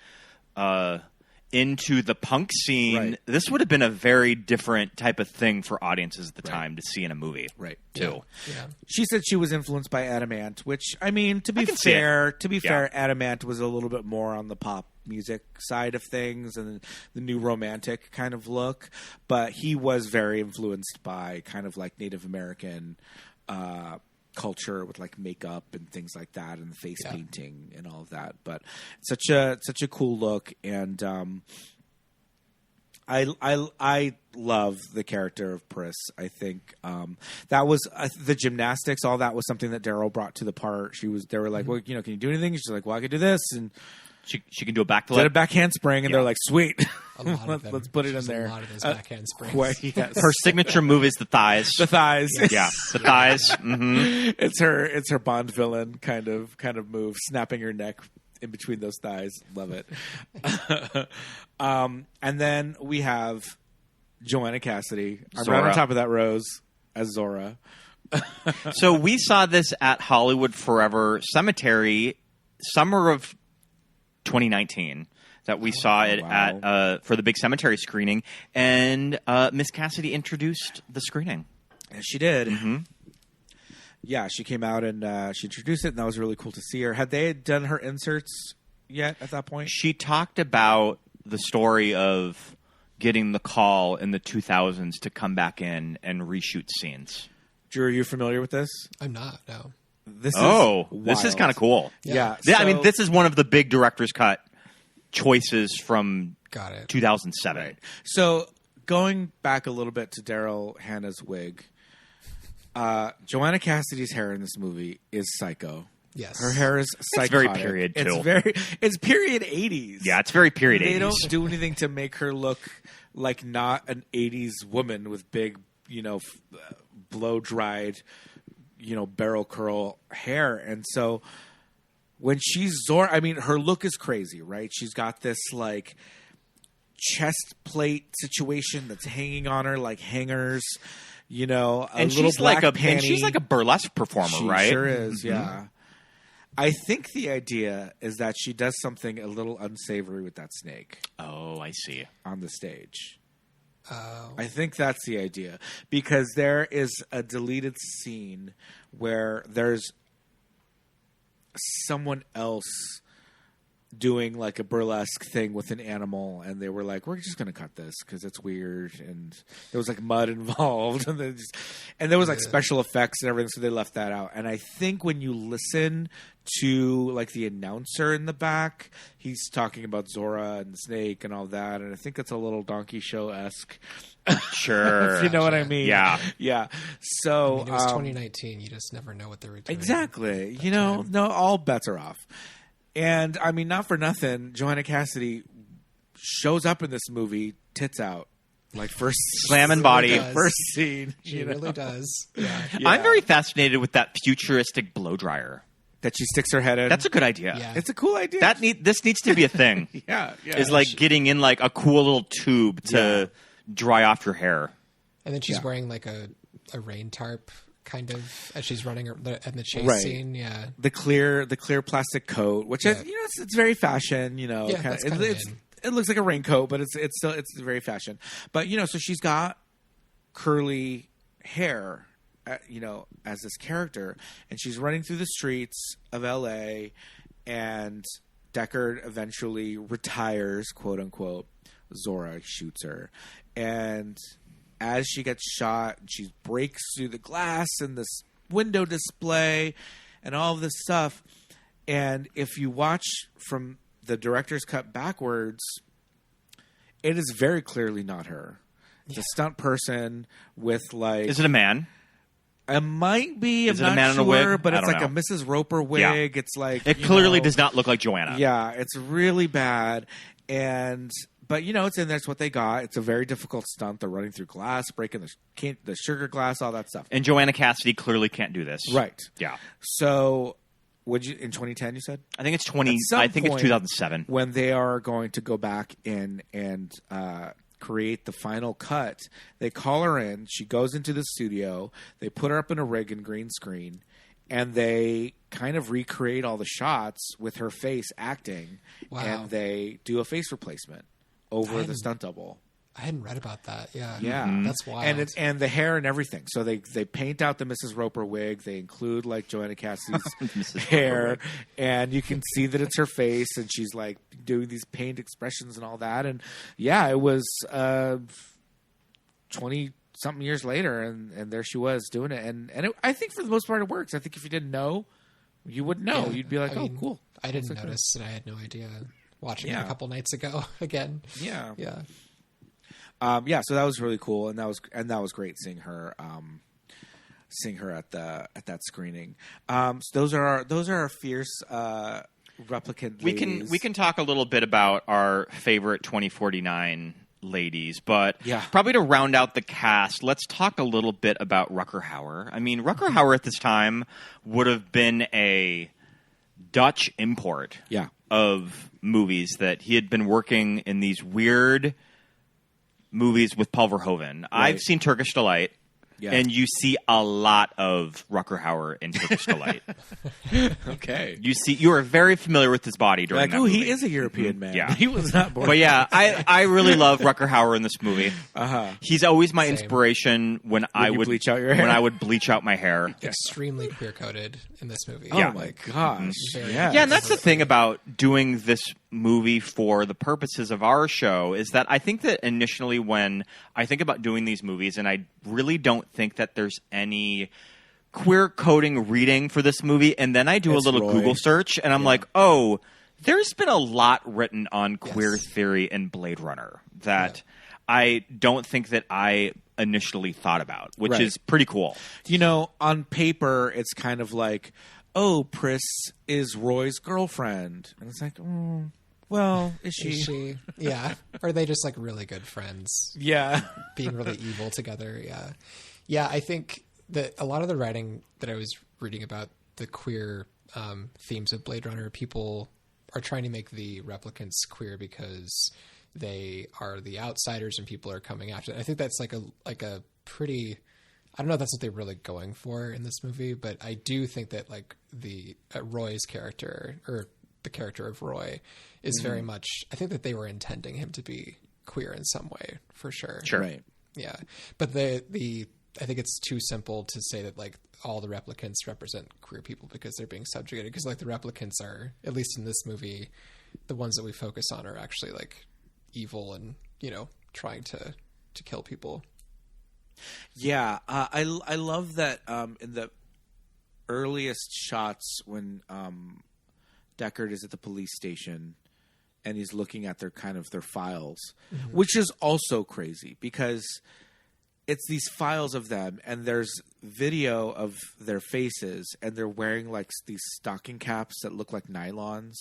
into the punk scene,
Right.
this would have been a very different type of thing for audiences at the time to see in a movie.
Right.
Too.
Yeah.
She said she was influenced by Adamant, which, I mean, to be
can see
fair,
Yeah.
Adamant was a little bit more on the pop music side of things and the new romantic kind of look, but he was very influenced by kind of like Native American culture with like makeup and things like that and the face painting and all of that. But such a cool look, and I love the character of Pris. I think that was the gymnastics. All that was something that Daryl brought to the part. They were like, well, can you do anything? She's like, well, I could do this, and
She can do a backflip.
did a back handspring, and they're like, sweet,
A lot of them.
let's put it
She
in
does
there.
A lot of those backhand springs.
Yes.
Her signature move is the thighs.
The thighs.
Yeah, the thighs. Mm-hmm.
It's her Bond villain kind of move, snapping her neck in between those thighs. Love it. And then we have Joanna Cassidy. I'm right
Zora.
on top of that rose as Zora.
So we saw this at Hollywood Forever Cemetery, summer of 2019. That we saw it
wow.
at for the big cemetery screening, and Miss Cassidy introduced the screening.
Yes, she did.
Mm-hmm.
Yeah, she came out and she introduced it, and that was really cool to see her. Had they done her inserts yet at that point?
She talked about the story of getting the call in the 2000s to come back in and reshoot scenes.
Drew, are you familiar with this?
I'm not. No.
This
This is kind of cool.
Yeah.
I mean,
so-
this is one of the big director's cut choices from
Got it.
2007.
Right. So going back a little bit to Daryl Hannah's wig, Joanna Cassidy's hair in this movie is psycho.
Yes.
Her hair is psychotic.
very period, too.
It's period 80s.
Yeah, it's very period 80s.
They don't do anything to make her look like not an 80s woman with big, blow dried, barrel curl hair. And so when she's Zora, I mean, her look is crazy, right? She's got this like chest plate situation that's hanging on her like hangers,
and
little
she's
black
like
panty.
and she's like a burlesque performer,
She
right?
sure is, yeah. I think the idea is that she does something a little unsavory with that snake
Oh, I see.
on the stage.
Oh.
I think that's the idea, because there is a deleted scene where there's someone else doing like a burlesque thing with an animal, and they were like, we're just going to cut this because it's weird, and there was like mud involved, and there was like special effects and everything, so they left that out. And I think when you listen to like the announcer in the back, he's talking about Zora and the snake and all that, and I think it's a little donkey show-esque.
Sure.
If you know what I mean. Yeah. So
it was 2019. You just never know what they were doing.
Exactly. No, all bets are off. And, I mean, not for nothing, Joanna Cassidy shows up in this movie, tits out. Like, first...
Slamming body.
First scene.
She really does. Yeah.
I'm very fascinated with that futuristic blow dryer.
That she sticks her head in.
That's a good idea.
Yeah.
It's a cool idea.
This needs to be a thing.
Yeah.
Is like getting in like a cool little tube to dry off your hair.
And then she's wearing like a rain tarp kind of as she's running in the chase scene. Yeah.
The clear plastic coat, which is, it's very fashion,
Yeah,
it looks like a raincoat, but it's still very fashion. But so she's got curly hair, as this character, and she's running through the streets of LA, and Deckard eventually retires, quote unquote. Zora shoots her, and as she gets shot, she breaks through the glass and this window display and all of this stuff. And if you watch from the director's cut backwards, it is very clearly not her. It's a stunt person with like...
Is it a man?
It might be.
Is it a man in a wig?
But it's like
know.
a Mrs. Roper wig.
Yeah.
It's like...
It clearly does not look like Joanna.
Yeah, it's really bad. But, it's in there. It's what they got. It's a very difficult stunt. They're running through glass, breaking the sugar glass, all that stuff.
And Joanna Cassidy clearly can't do this.
Right.
Yeah.
So, in 2010, you said?
I think it's 2007.
When they are going to go back in and create the final cut, they call her in. She goes into the studio. They put her up in a rig and green screen. And they kind of recreate all the shots with her face acting.
Wow.
And they do a face replacement over the stunt double.
I hadn't read about that. Yeah.
Yeah.
That's wild.
And the hair and everything. So they paint out the Mrs. Roper wig. They include like Joanna Cassidy's hair. And you can see that it's her face. And she's like doing these pained expressions and all that. And yeah, it was 20-something years later. And there she was doing it. And I think for the most part it works. I think if you didn't know, you wouldn't know. You'd be like, cool.
I didn't notice and I had no idea. Watching it a couple nights ago again.
Yeah.
Yeah.
So that was really cool, and that was great seeing her at that screening. So those are our fierce replicant ladies.
We can talk a little bit about our favorite 2049 ladies, but
yeah.
Probably to round out the cast, let's talk a little bit about Rutger Hauer. I mean, Rutger Hauer at this time would have been a Dutch import of movies that he had been working in these weird movies with Paul Verhoeven. Right. I've seen Turkish Delight, and you see a lot of Rutger Hauer in Turkish Delight.
Okay.
You are very familiar with his body during that movie.
He is a European man.
Yeah.
He was not born.
But yeah, I really love Rutger Hauer in this movie.
Uh-huh.
He's always my inspiration when I would
bleach out your hair?
When I would bleach out my hair.
Extremely queer coded in this movie.
Oh my gosh.
Yeah,
and that's the thing about doing this movie for the purposes of our show is that I think that initially when I think about doing these movies, and I really don't think that there's any queer coding reading for this movie, and then I do a little
Roy.
Google search, and I'm like, oh, there's been a lot written on queer theory in Blade Runner that I don't think that I initially thought about, which is pretty cool.
On paper, it's kind of like, oh, Pris is Roy's girlfriend. And it's like, well, is she?
Is she? Yeah. Or are they just like really good friends?
Yeah.
Being really evil together. Yeah. Yeah, I think that a lot of the writing that I was reading about the queer themes of Blade Runner, people are trying to make the replicants queer because they are the outsiders and people are coming after them. I think that's like a pretty... I don't know if that's what they're really going for in this movie, but I do think that like the Roy's character, or the character of Roy, is very much... I think that they were intending him to be queer in some way, for sure.
Sure.
Right.
Yeah. But I think it's too simple to say that like all the replicants represent queer people because they're being subjugated. Because like the replicants are, at least in this movie, the ones that we focus on are actually like evil and, you know, trying to kill people.
Yeah, I love that in the earliest shots when Deckard is at the police station and he's looking at their files, which is also crazy because it's these files of them and there's video of their faces and they're wearing like these stocking caps that look like nylons.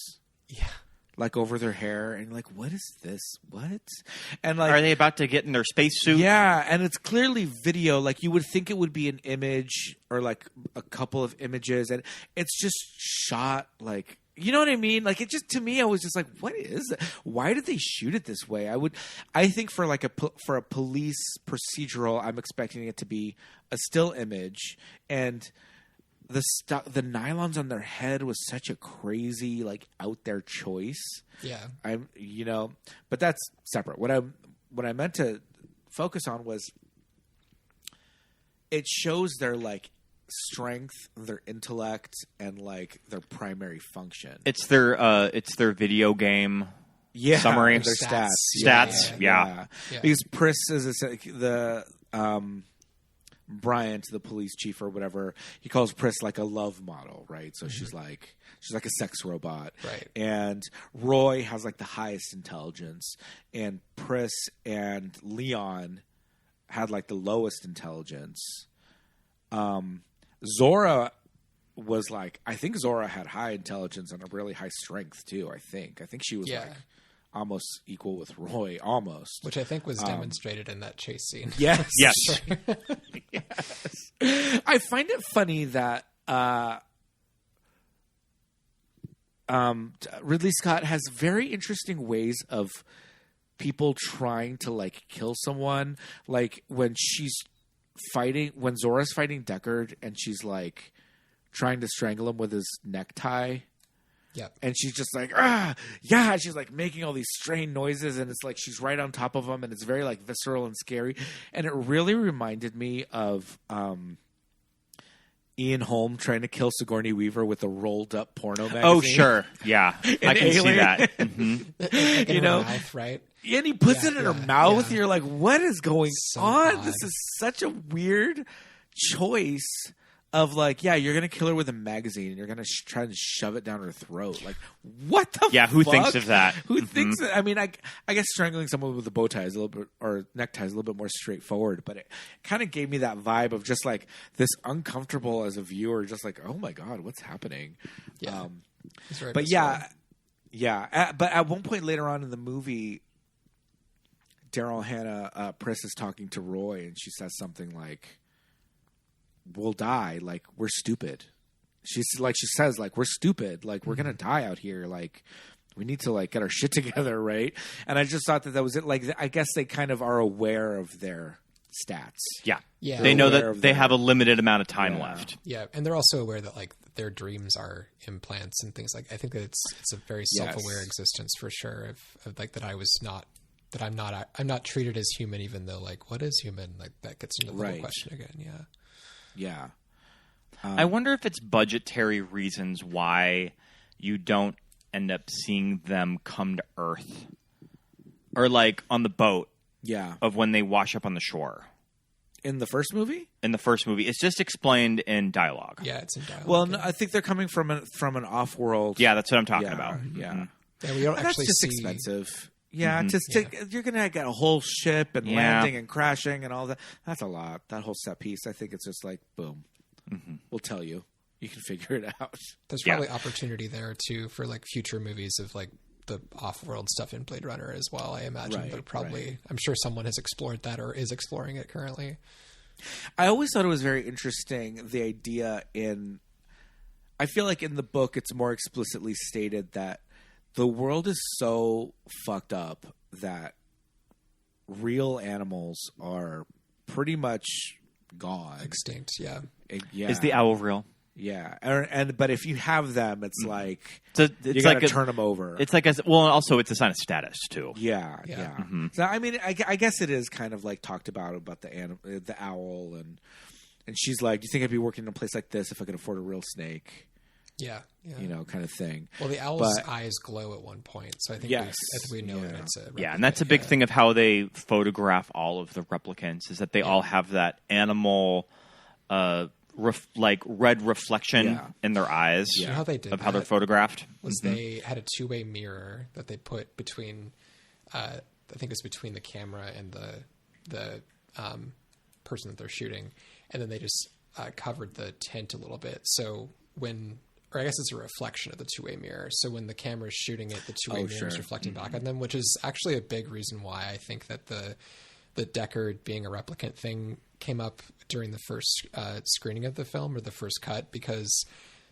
Yeah.
Like over their hair, and like, what is this? What? And like,
are they about to get in their spacesuit?
Yeah, and it's clearly video. Like you would think it would be an image or like a couple of images, and it's just shot like, you know what I mean? Like it just, to me, I was just like, what is it? Why did they shoot it this way? I think for like for a police procedural, I'm expecting it to be a still image and. The nylons on their head was such a crazy, like, out there choice.
Yeah,
but that's separate. What I meant to focus on was it shows their like strength, their intellect, and like their primary function.
It's their video game. Summary.
Their stats.
Yeah.
Because Pris is the Bryant, the police chief or whatever, he calls Pris like a love model, right? So she's like a sex robot,
right? And
Roy has like the highest intelligence, and Pris and Leon had like the lowest intelligence. Zora was like, I think Zora had high intelligence and a really high strength too. I think she was like almost equal with Roy, almost.
Which I think was demonstrated in that chase scene.
Yes.
Yes.
Yes. I find it funny that Ridley Scott has very interesting ways of people trying to like kill someone. Like when Zora's fighting Deckard and she's like trying to strangle him with his necktie.
Yep.
And she's just like, yeah. She's like making all these strange noises, and it's like she's right on top of him, and it's very like visceral and scary. And it really reminded me of Ian Holm trying to kill Sigourney Weaver with a rolled up porno magazine.
Oh, sure. Yeah. I can see that.
Like in her mouth, right?
And he puts it in her mouth.
Yeah.
You're like, what is going on?
Odd.
This is such a weird choice. Of like, yeah, you're gonna kill her with a magazine, and you're gonna try and shove it down her throat. Like, what the?
Yeah, who
fuck?
thinks of that?
Who thinks that? I mean, I guess strangling someone with a bow tie is a little bit, or necktie is a little bit more straightforward. But it kind of gave me that vibe of just like this uncomfortable as a viewer, just like, oh my god, what's happening?
Yeah,
but yeah. But at one point later on in the movie, Daryl Hannah Pris is talking to Roy, and she says something like, we'll die, like we're stupid. She says like we're stupid, like we're gonna die out here, like we need to like get our shit together, right? And I just thought that was it. Like I guess they kind of are aware of their stats.
Yeah.
They're
they know
aware
that they have a limited amount of time left.
Yeah, and they're also aware that like their dreams are implants and things like. I think that it's a very self-aware existence for sure. Of like that I'm not treated as human, even though like what is human? Like that gets into the whole question again. Yeah.
Yeah.
I wonder if it's budgetary reasons why you don't end up seeing them come to Earth. Or like on the boat.
Yeah.
Of when they wash up on the shore.
In the first movie?
In the first movie. It's just explained in dialogue.
Yeah, it's in dialogue.
Well, no, I think they're coming from an off-world.
Yeah, that's what I'm talking about.
Yeah.
Yeah, we don't actually
that's just
see...
expensive. Yeah, you're going to get a whole ship and landing and crashing and all that. That's a lot. That whole set piece. I think it's just like, boom. We'll tell you. You can figure it out.
There's probably opportunity there, too, for like future movies of like the off-world stuff in Blade Runner as well, I imagine. But probably, I'm sure someone has explored that or is exploring it currently.
I always thought it was very interesting, the idea I feel like in the book it's more explicitly stated that the world is so fucked up that real animals are pretty much gone.
Extinct, yeah.
Is the owl real?
Yeah. But if you have them, it's like
it's
you got to turn them over.
It's like also it's a sign of status too.
Yeah. So I mean, I guess it is kind of like talked about the owl, and she's like, "Do you think I'd be working in a place like this if I could afford a real snake?"
Yeah.
kind of thing.
Well, the owl's eyes glow at one point, so I think we know that it's a replicant.
Yeah, and that's a big thing of how they photograph all of the replicants is that they all have that animal, red reflection in their eyes.
You know how they did
how they're photographed
was they had a two-way mirror that they put between, I think it was between the camera and the person that they're shooting, and then they just covered the tint a little bit. So or I guess it's a reflection of the two-way mirror. So when the camera is shooting it, the two-way mirror is reflecting back on them, which is actually a big reason why I think that the Deckard being a replicant thing came up during the first screening of the film or the first cut, because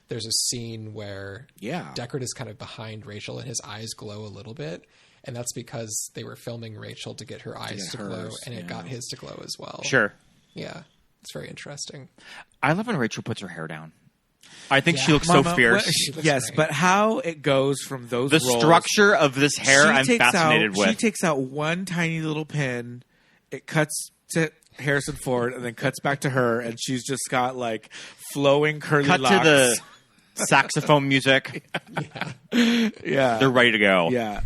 there's a scene where Deckard is kind of behind Rachel and his eyes glow a little bit. And that's because they were filming Rachel to get her eyes to glow, and it got his to glow as well.
Sure.
Yeah. It's very interesting.
I love when Rachel puts her hair down. I think she looks so fierce.
Yes, great. But how it goes from those roles,
structure of this hair, I'm fascinated with.
She takes out one tiny little pin, it cuts to Harrison Ford, and then cuts back to her, and she's just got like flowing curly locks.
Cut to the saxophone music.
Yeah.
They're ready to go.
Yeah.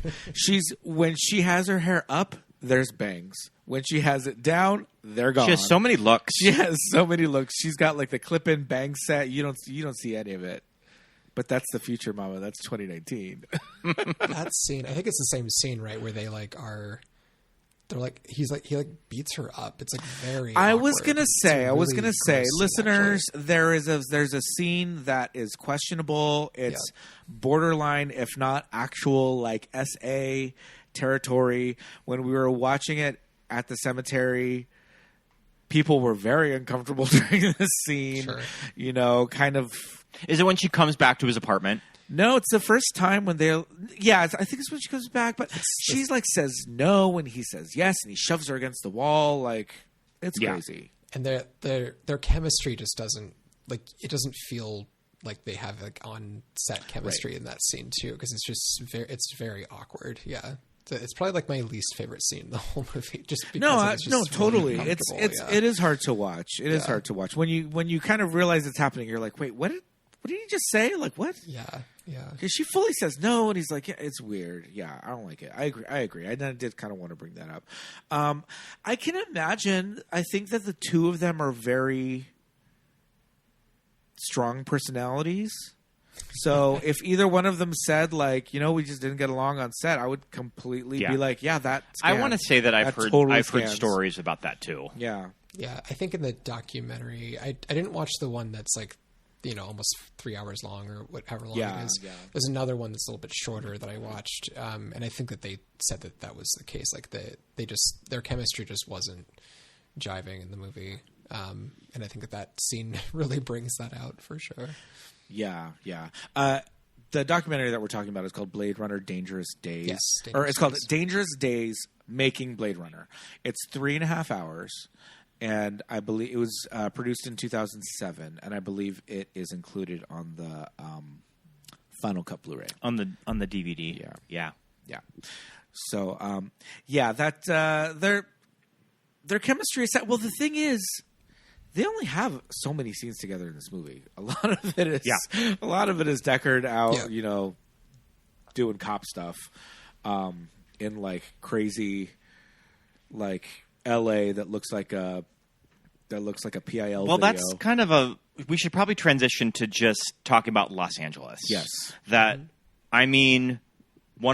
When she has her hair up, there's bangs. When she has it down, they're gone.
She has so many looks.
She has so many looks. She's got like the clip-in bang set. You don't see any of it. But that's the future, Mama. That's 2019.
That scene, I think it's the same scene, right? Where they he beats her up. It's like very.
I was gonna say, listeners,
actually.
there's a scene that is questionable. It's borderline, if not actual, like SA territory. When we were watching it at the cemetery, people were very uncomfortable during this scene.
Sure.
Kind of.
Is it when she comes back to his apartment?
No, it's the first time when I think it's when she comes back, but she's like says no when he says yes, and he shoves her against the wall. Like, it's crazy.
And their chemistry just doesn't feel like they have like on set chemistry in that scene too, because it's very awkward. Yeah. It's probably like my least favorite scene in the whole movie. Just because
totally.
Really
it is hard to watch. It is hard to watch when you kind of realize it's happening. You're like, wait, what did he just say? Like, what?
Yeah.
Because she fully says no, and he's like, yeah, it's weird. Yeah, I don't like it. I agree. I did kind of want to bring that up. I can imagine. I think that the two of them are very strong personalities. So if either one of them said like, we just didn't get along on set, I would completely be like, yeah, that.
I want to say that I've heard stories about that too.
Yeah.
Yeah, I think in the documentary, I didn't watch the one that's like, almost 3 hours long or whatever long it is. Yeah. There's another one that's a little bit shorter that I watched, and I think that they said that was the case. Like their chemistry just wasn't jiving in the movie, and I think that scene really brings that out for sure.
Yeah. The documentary that we're talking about is called Blade Runner: Dangerous Days,
it's
called Dangerous Days Making Blade Runner. It's 3.5 hours. And I believe it was produced in 2007, and I believe it is included on the Final Cut Blu-ray
on the DVD. Yeah.
So their chemistry is set. Well, the thing is, they only have so many scenes together in this movie. A lot of it is Deckard out, doing cop stuff, in like crazy, like. LA that looks like a PIL
Well,
video.
that's kind of we should probably transition to just talking about Los Angeles.
Yes.
One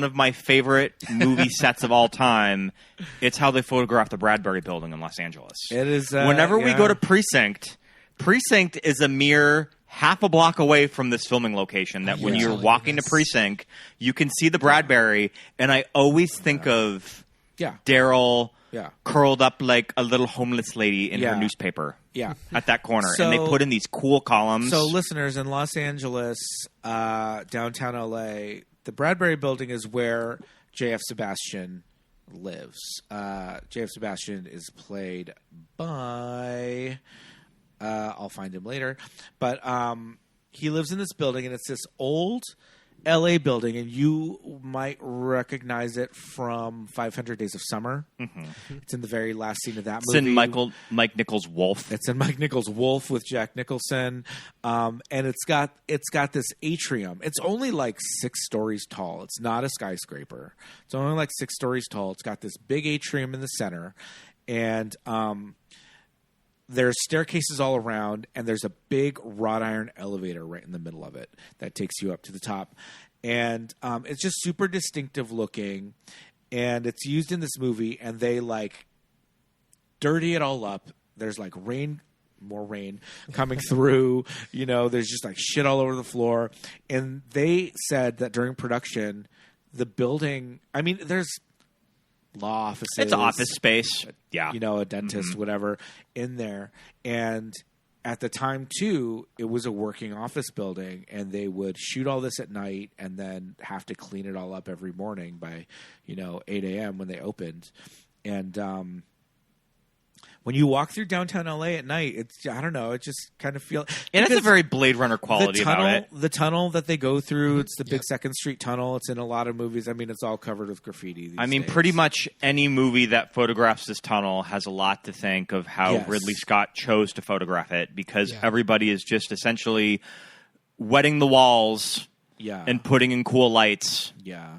of my favorite movie sets of all time, it's how they photograph the Bradbury building in Los Angeles.
It is.
Whenever we go to Precinct is a mere half a block away from this filming location that when you're walking to Precinct, you can see the Bradbury, and I always think of Daryl curled up like a little homeless lady in her newspaper at that corner. And they put in these cool columns.
So listeners, in Los Angeles, downtown LA, the Bradbury building is where J.F. Sebastian lives. J.F. Sebastian is played by... I'll find him later. But he lives in this building, and it's this old LA building, and you might recognize it from 500 Days of Summer. It's in the very last scene of that
It's
movie.
in Mike Nichols' Wolf.
It's in Mike Nichols' Wolf with Jack Nicholson, and it's got this atrium. It's only like 6 stories tall. It's not a skyscraper. It's only like 6 stories tall. It's got this big atrium in the center, and there's staircases all around, and there's a big wrought iron elevator right in the middle of it that takes you up to the top. And it's just super distinctive looking, and it's used in this movie, and they like dirty it all up. There's like more rain coming through. There's just like shit all over the floor. And they said that during production, the building, I mean, there's law offices.
It's office space. Yeah.
A dentist, whatever, in there. And at the time, too, it was a working office building, and they would shoot all this at night and then have to clean it all up every morning by, 8 a.m. when they opened. And when you walk through downtown LA at night, I don't know, it just kind of feels...
It has a very Blade Runner quality about it.
The tunnel that they go through, it's the big 2nd Street tunnel. It's in a lot of movies. I mean, it's all covered with graffiti these days.
Pretty much any movie that photographs this tunnel has a lot to thank of how Ridley Scott chose to photograph it, because everybody is just essentially wetting the walls and putting in cool lights.
Yeah.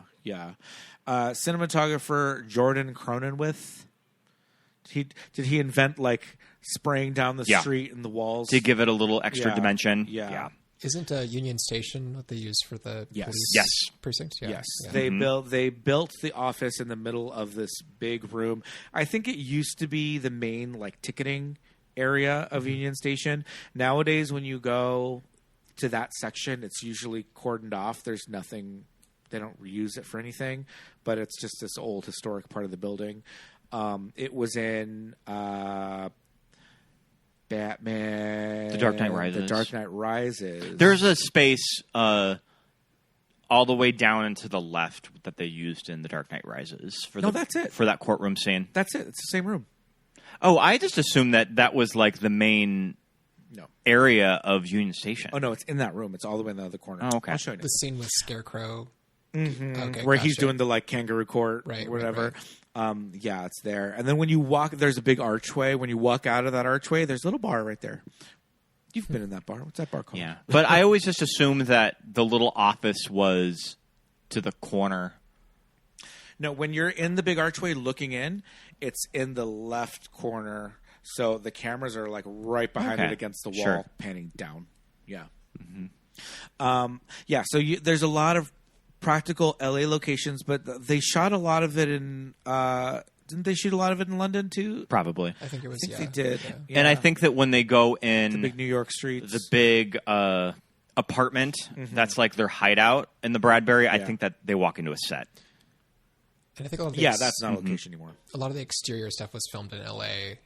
Cinematographer Jordan Cronenwith. Did he invent like spraying down the street and the walls
to give it a little extra dimension?
Yeah.
Isn't Union Station what they use for the police precinct? Yeah.
Yes. They built the office in the middle of this big room. I think it used to be the main like ticketing area of Union Station. Nowadays, when you go to that section, it's usually cordoned off. There's nothing. They don't reuse it for anything, but it's just this old historic part of the building. It was in Batman,
The Dark Knight Rises.
The Dark Knight Rises.
There's a space all the way down and to the left that they used in The Dark Knight Rises.
That's it.
For that courtroom scene.
That's it. It's the same room.
Oh, I just assumed that was like the main area of Union Station.
Oh, no, it's in that room. It's all the way in the other corner.
Oh, okay.
I'll show you.
The scene with Scarecrow.
Okay, where he's doing the like kangaroo court, or whatever.
Right.
It's there. And then when you walk, there's a big archway. When you walk out of that archway, there's a little bar right there. You've been in that bar. What's that bar called?
Yeah, but I always just assumed that the little office was to the corner.
No, when you're in the big archway looking in, it's in the left corner. So the cameras are like right behind it against the wall, panning down. Yeah. So there's a lot of practical LA locations, but they shot a lot of it in. Didn't they shoot a lot of it in London too?
Probably.
I think it was.
I think they did.
Yeah.
And I think that when they go in
the big New York streets,
the big apartment that's like their hideout in the Bradbury, I think that they walk into a set.
And I think a lot of
that's not a location anymore.
A lot of the exterior stuff was filmed in LA.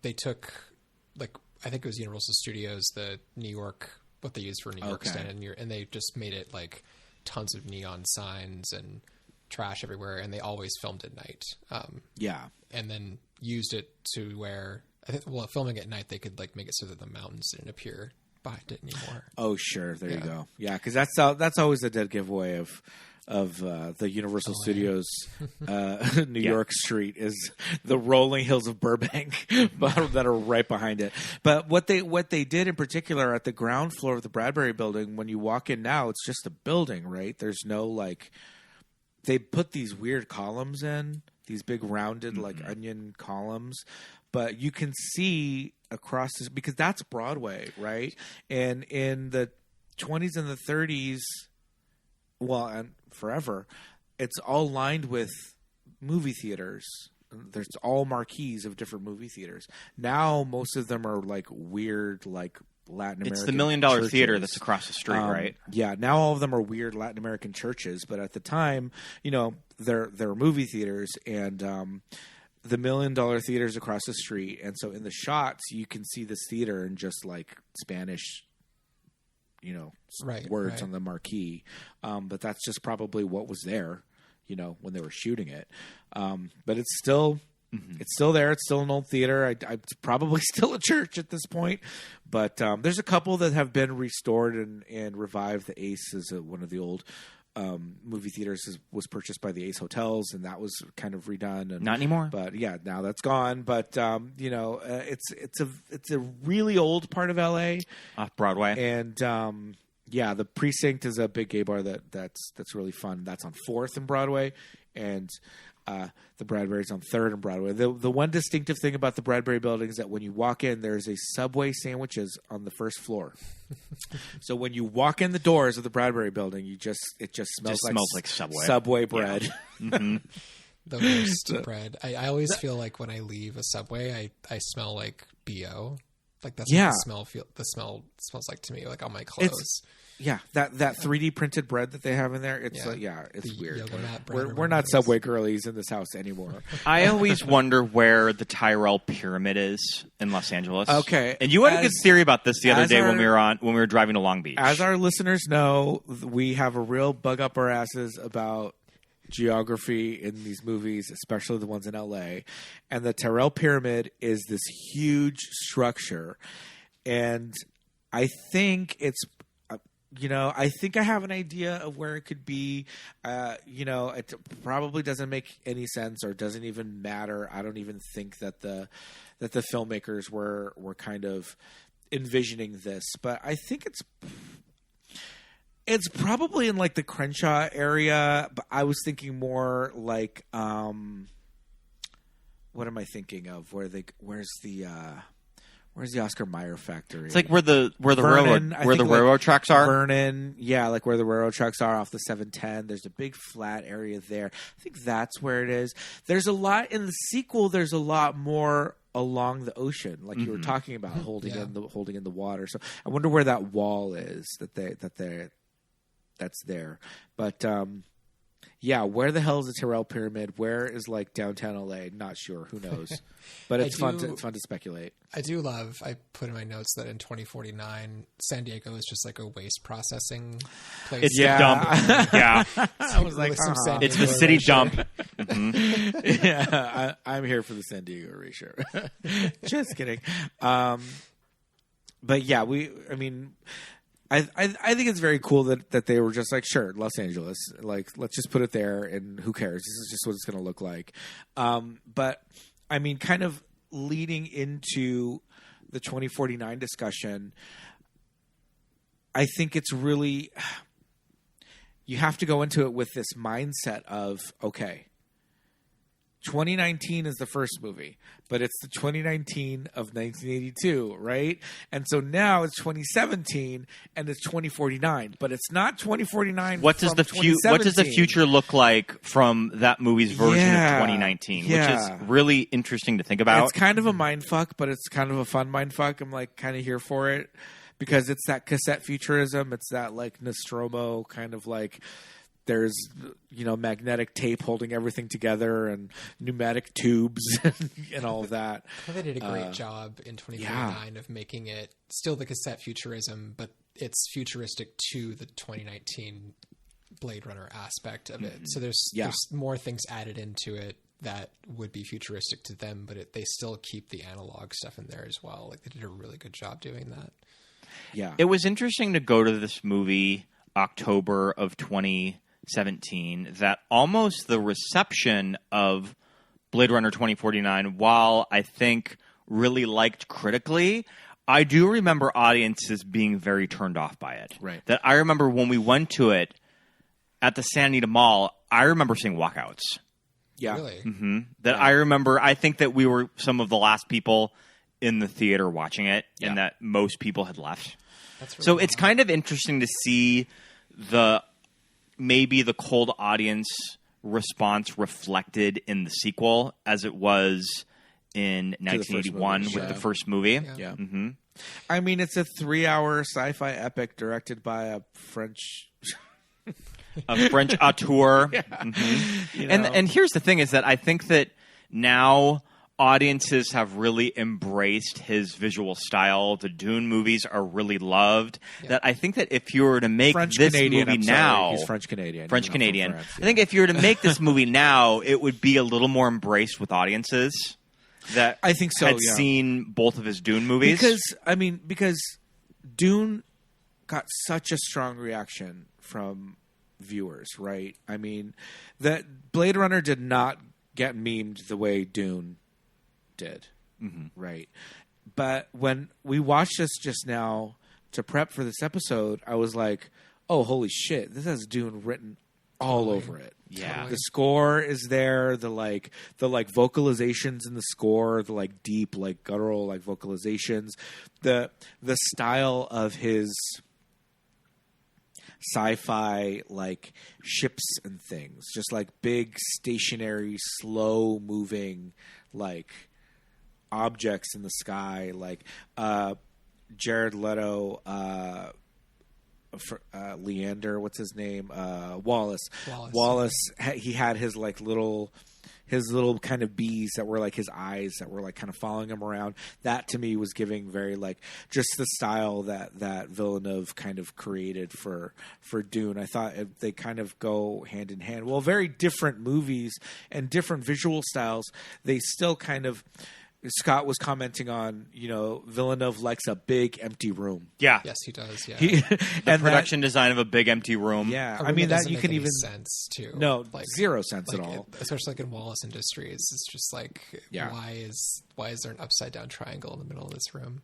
They took, I think it was Universal Studios, the New York, what they used for New York stand, and they just made it like tons of neon signs and trash everywhere, and they always filmed at night. And then used it to where filming at night, they could like make it so that the mountains didn't appear behind it anymore.
Oh, sure, there you go. Yeah, because that's always a dead giveaway of the Universal Studios New York street is the rolling hills of Burbank that are right behind it. But what they did in particular at the ground floor of the Bradbury building, when you walk in now, it's just a building, right? There's no like, they put these weird columns in, these big rounded like onion columns, but you can see across this, because that's Broadway, right? And in the 20s and the 30s, and forever, it's all lined with movie theaters. There's all marquees of different movie theaters. Now most of them are like weird, like Latin American.
It's the $1 Million Theater that's across the street, right?
Yeah. Now all of them are weird Latin American churches, but at the time, they're movie theaters, and the $1 Million Theater's across the street, and so in the shots you can see this theater in just like Spanish. Words on the marquee. But that's just probably what was there, when they were shooting it. But it's still It's still there. It's still an old theater. It's probably still a church at this point. But there's a couple that have been restored and revived. The Ace is one of the old movie theaters, was purchased by the Ace Hotels, and that was kind of redone. And,
Not anymore.
But yeah, now that's gone. But it's a really old part of LA,
Off Broadway.
and the Precinct is a big gay bar that's really fun. That's on 4th and Broadway, and the Bradbury's on 3rd and Broadway. The one distinctive thing about the Bradbury building is that when you walk in, there's a Subway sandwiches on the first floor. So when you walk in the doors of the Bradbury building, it just smells like Subway bread.
Yeah. Mm-hmm.
The worst bread. I always feel like when I leave a Subway, I smell like BO. Like that's what the smell smells like to me, like on my clothes.
That 3D printed bread that they have in there. It's it's
The
weird.
yoga mat bread
We're not Subway girlies in this house anymore.
I always wonder where the Tyrell Pyramid is in Los Angeles.
Okay,
and you had a good theory about this the other day when we were driving to Long Beach.
As our listeners know, we have a real bug up our asses about geography in these movies, especially the ones in LA. And the Tyrell Pyramid is this huge structure, and I think it's. I think I have an idea of where it could be. It probably doesn't make any sense or doesn't even matter. I don't even think that the filmmakers were kind of envisioning this, but I think it's probably in like the Crenshaw area. But I was thinking more like, what am I thinking of? Where's the Oscar Mayer factory?
It's like where the
Vernon,
railroad tracks are.
Vernon, like where the railroad tracks are off the 710. There's a big flat area there. I think that's where it is. There's a lot in the sequel. There's a lot more along the ocean, like you were talking about, holding in the water. So I wonder where that wall is that's there. But where the hell is the Tyrell Pyramid? Where is like downtown LA? Not sure. Who knows? But it's fun to speculate.
I put in my notes that in 2049, San Diego is just like a waste processing place.
It's the dump. Yeah.
I was like,
it's the city dump.
Mm-hmm. Yeah, I'm here for the San Diego erasure. Just kidding. But yeah, I think it's very cool that they were just like, sure, Los Angeles, like let's just put it there, and who cares? This is just what it's going to look like. But I mean, kind of leading into the 2049 discussion, I think it's really, you have to go into it with this mindset of, okay, 2019 is the first movie, but it's the 2019 of 1982, right? And so now it's 2017 and it's 2049, but it's not 2049.
What does the future look like from that movie's version of 2019? Which is really interesting to think about.
It's kind of a mindfuck, but it's kind of a fun mindfuck. I'm like kind of here for it because it's that cassette futurism. It's that like Nostromo kind of like. There's, magnetic tape holding everything together and pneumatic tubes and all of that.
Well, they did a great job in 2049 of making it still the cassette futurism, but it's futuristic to the 2019 Blade Runner aspect of it. So there's more things added into it that would be futuristic to them, but they still keep the analog stuff in there as well. Like they did a really good job doing that.
Yeah.
It was interesting to go to this movie October of 2017, that almost the reception of Blade Runner 2049, while I think really liked critically, I do remember audiences being very turned off by it.
Right.
That I remember when we went to it at the Santa Anita Mall, I remember seeing walkouts.
Yeah.
Really?
Mm-hmm. I remember, I think that we were some of the last people in the theater watching it, and that most people had left.
That's really
so it's kind of interesting to see maybe the cold audience response reflected in the sequel as it was in 1981 with the first movie.
Yeah.
Mm-hmm.
I mean, it's a 3-hour sci-fi epic directed by a French auteur.
Mm-hmm. And here's the thing is that I think that now audiences have really embraced his visual style. The Dune movies are really loved.
Yeah.
That I think that if you were to make this movie now,
he's French Canadian.
I think if you were to make this movie now, it would be a little more embraced with audiences that
I think so,
had
yeah.
seen both of his Dune movies.
Because Dune got such a strong reaction from viewers, right? I mean, that Blade Runner did not get memed the way Dune did, right? But when we watched this just now to prep for this episode, I was like, oh, holy shit, this has Dune written all over it.
Yeah.
The score is there, the vocalizations in the score, the like deep, like guttural, like vocalizations, the style of his sci-fi like ships and things, just like big, stationary, slow moving like objects in the sky, like Jared Leto, Leander, what's his name? Wallace. He had his like little kind of bees that were like his eyes that were like kind of following him around. That to me was giving very like just the style that Villeneuve kind of created for Dune. I thought they kind of go hand in hand. Well, very different movies and different visual styles. They still kind of. Scott was commenting on, Villeneuve likes a big empty room.
Yeah.
Yes, he does. Yeah.
The production design of a big empty room.
Yeah.
I mean,
that you can even
sense too.
No, zero sense at all.
Especially like in Wallace Industries, it's just like, why is there an upside down triangle in the middle of this room?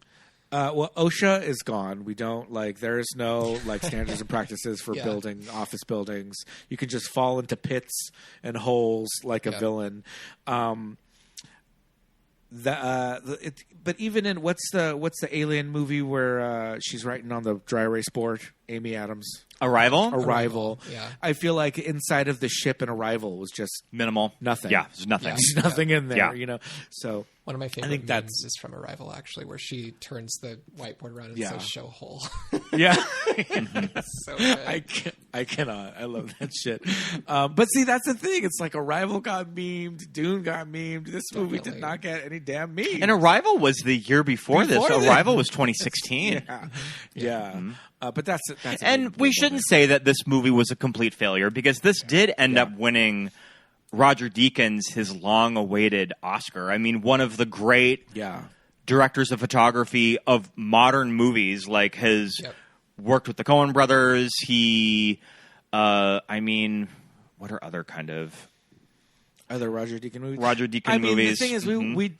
Well, OSHA is gone. We don't there is no standards and practices for building office buildings. You can just fall into pits and holes like a villain. But even in what's the alien movie where she's writing on the dry erase board? Amy Adams.
Arrival.
Yeah.
I feel like inside of the ship in Arrival was just
minimal.
Nothing.
Yeah, there's nothing.
There's nothing in there.
Yeah.
So
one of my favorite memes is from Arrival, actually, where she turns the whiteboard around and says "show hole."
Yeah.
So good.
I cannot. I love that shit. But see, that's the thing. It's like Arrival got memed, Dune got memed. This movie did not get any damn meme.
And Arrival was the year before this. Arrival was 2016.
Yeah. But that's
and we shouldn't say that this movie was a complete failure, because this did end up winning Roger Deakins his long-awaited Oscar. I mean, one of the great directors of photography of modern movies, like has worked with the Coen brothers. He, what are other kind of
other Roger Deakins movies?
movies.
The thing is,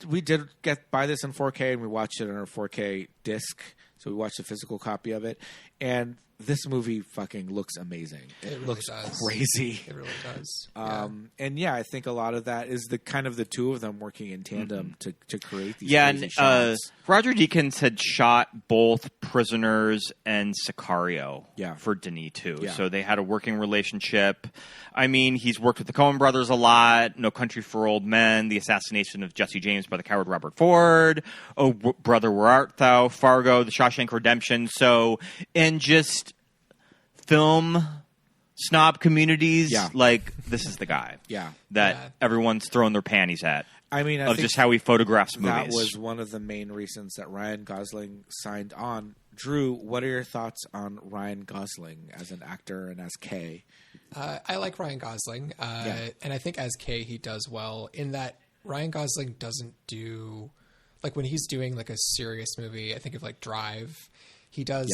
we did buy this in 4K, and we watched it on our 4K disc. So we watched a physical copy of it, and this movie fucking looks amazing. It really looks crazy.
It really does.
And I think a lot of that is the kind of the two of them working in tandem to create these crazy
and
shots.
Roger Deakins had shot both Prisoners and Sicario for Denis too. Yeah. So they had a working relationship. I mean, he's worked with the Coen brothers a lot. No Country for Old Men, The Assassination of Jesse James by the Coward Robert Ford, Oh Brother Where Art Thou, Fargo, The Shawshank Redemption. So in just film snob communities, this is the guy that everyone's throwing their panties at.
I mean,
of just how he photographs movies.
That was one of the main reasons that Ryan Gosling signed on. Drew, what are your thoughts on Ryan Gosling as an actor and as Kay?
I like Ryan Gosling, and I think as Kay he does well in that Ryan Gosling doesn't do like when he's doing like a serious movie. I think of like Drive. He does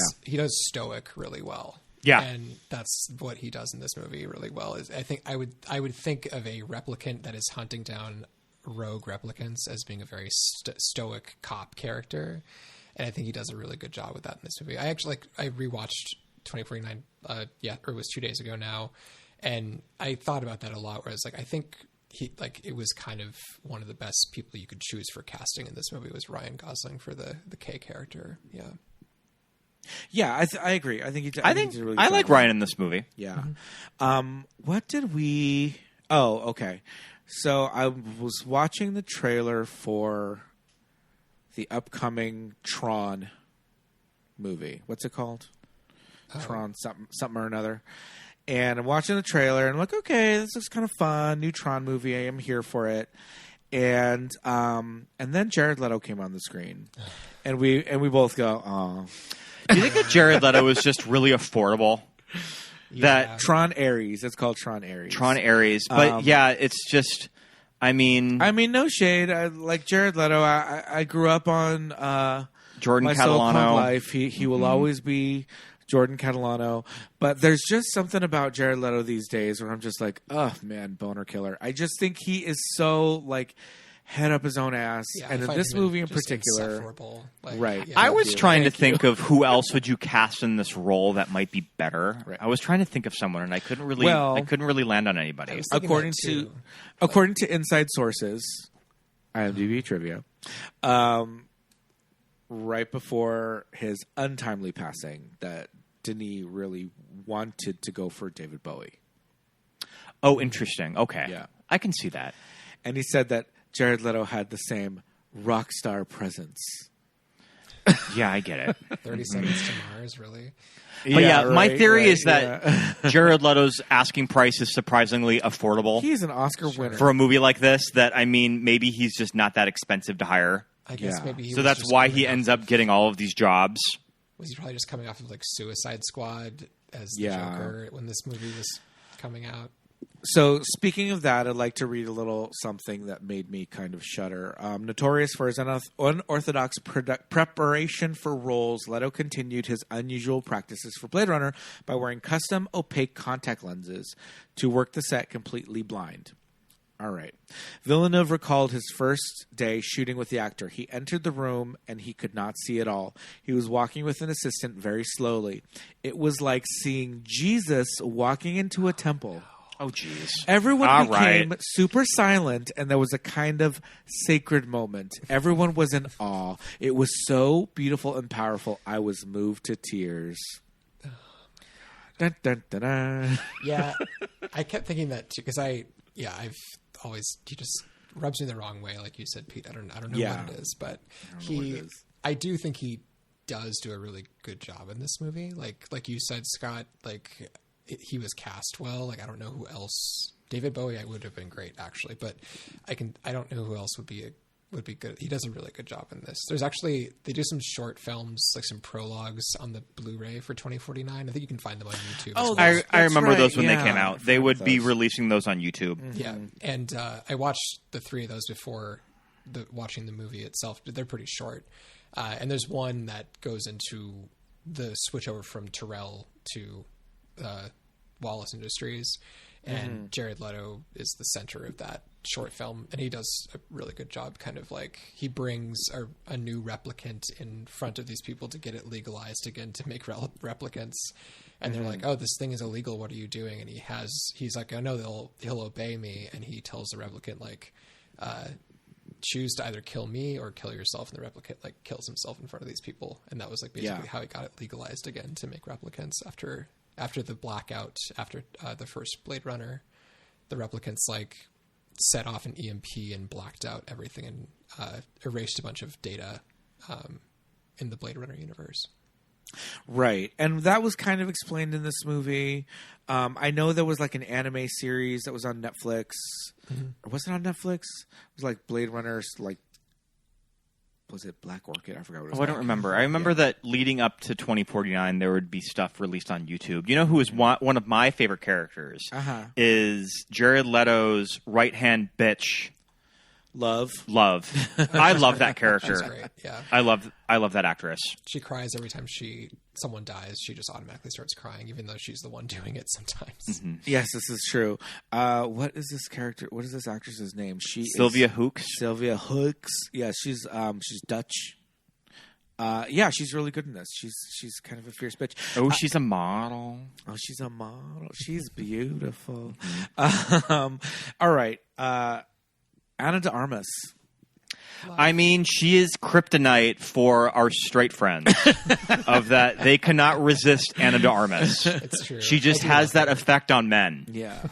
stoic really well. Yeah, and that's what he does in this movie really well. Is I think I would think of a replicant that is hunting down rogue replicants as being a very stoic cop character, and I think he does a really good job with that in this movie. I rewatched 2049. Or it was 2 days ago now, and I thought about that a lot. Where I was like, I think it was kind of one of the best people you could choose for casting in this movie was Ryan Gosling for the K character. Yeah.
Yeah, I agree. I think
I like Ryan in this movie.
Yeah. What did we? Oh, okay. So I was watching the trailer for the upcoming Tron movie. What's it called? Tron something or another. And I'm watching the trailer and I'm like, okay, this looks kind of fun. New Tron movie. I am here for it. And then Jared Leto came on the screen, and we both go, "Oh."
Do you think that Jared Leto is just really affordable? That
Tron Ares. It's called Tron Ares.
Tron Ares. But yeah, it's just, I mean,
no shade. I like Jared Leto. I grew up on
Jordan
my
Catalano.
Punk life. He will always be Jordan Catalano. But there's just something about Jared Leto these days where I'm just like, oh man, boner killer. I just think he is so like head up his own ass, and in this movie in particular, right?
Yeah,
I was trying to think of who else would you cast in this role that might be better.
Right.
I was trying to think of someone, and I couldn't really land on anybody.
According to inside sources, IMDb trivia, right before his untimely passing, that Denis really wanted to go for David Bowie.
Oh, interesting. Okay,
Yeah.
I can see that.
And he said that Jared Leto had the same rock star presence.
Yeah, I get it.
30 Seconds to Mars, really?
But yeah, my theory is
yeah.
that Jared Leto's asking price is surprisingly affordable
He's an Oscar winner.
for a movie like this. That, I mean, maybe he's just not that expensive to hire.
I guess
Yeah.
maybe he
So
was
that's
just
why
coming
he
off
ends
of-
up getting all of these jobs.
Was he probably just coming off of like Suicide Squad as the
Yeah.
Joker when this movie was coming out?
So, speaking of that, I'd like to read a little something that made me kind of shudder. Notorious for his unorthodox preparation for roles, Leto continued his unusual practices for Blade Runner by wearing custom opaque contact lenses to work the set completely blind. All right. Villeneuve recalled his first day shooting with the actor. He entered the room and he could not see at all. He was walking with an assistant very slowly. It was like seeing Jesus walking into a temple.
Oh, jeez.
Everyone
All
became
right.
super silent, and there was a kind of sacred moment. Everyone was in awe. It was so beautiful and powerful. I was moved to tears. Dun, dun, dun, dun.
Yeah, I kept thinking that too because I've always he just rubs me the wrong way, like you said, Pete. I don't know
Yeah.
what it is, but
know what it is.
I do think he does do a really good job in this movie. Like you said, Scott, he was cast well. Like I don't know who else. David Bowie, I would have been great actually, but I don't know who else would be good. He does a really good job in this. There's actually they do some short films, like some prologues on the Blu-ray for 2049. I think you can find them on YouTube.
Oh,
as well.
I remember
right,
those when
yeah.
they came out.
I
They would
forgot
be
those.
releasing those on YouTube.
Yeah, and I watched the three of those before watching the movie itself. They're pretty short, and there's one that goes into the switch over from Terrell to Wallace Industries, and Jared Leto is the center of that short film, and he does a really good job. Kind of like he brings a new replicant in front of these people to get it legalized again to make replicants. And they're like, "Oh, this thing is illegal. What are you doing?" And he's like, "I know he'll obey me." And he tells the replicant like, "Choose to either kill me or kill yourself." And the replicant like kills himself in front of these people. And that was like basically how he got it legalized again to make replicants after the blackout after the first Blade Runner. The replicants like set off an EMP and blacked out everything and erased a bunch of data in the Blade Runner universe.
Right. And that was kind of explained in this movie. I know there was like an anime series that was on Netflix. Or was it on Netflix? It was like Blade Runner, like, was it Black Orchid? I forgot what it was.
Oh, I don't remember. I remember that leading up to 2049, there would be stuff released on YouTube. You know who is one of my favorite characters? Is Jared Leto's right-hand bitch,
Love.
I love that character.
She's great. Yeah.
I love that actress.
She cries every time someone dies. She just automatically starts crying, even though she's the one doing it sometimes.
Yes, this is true. What is this character? What is this actress's name?
Sylvia Hoeks.
Sylvia Hoeks. Yeah, she's Dutch. Yeah, she's really good in this. She's kind of a fierce bitch.
Oh, she's a model.
Oh, she's a model. She's beautiful. All right. Ana de Armas.
I mean, she is kryptonite for our straight friends. Of that, they cannot resist Ana de Armas.
It's true.
She just has that effect on men.
Yeah.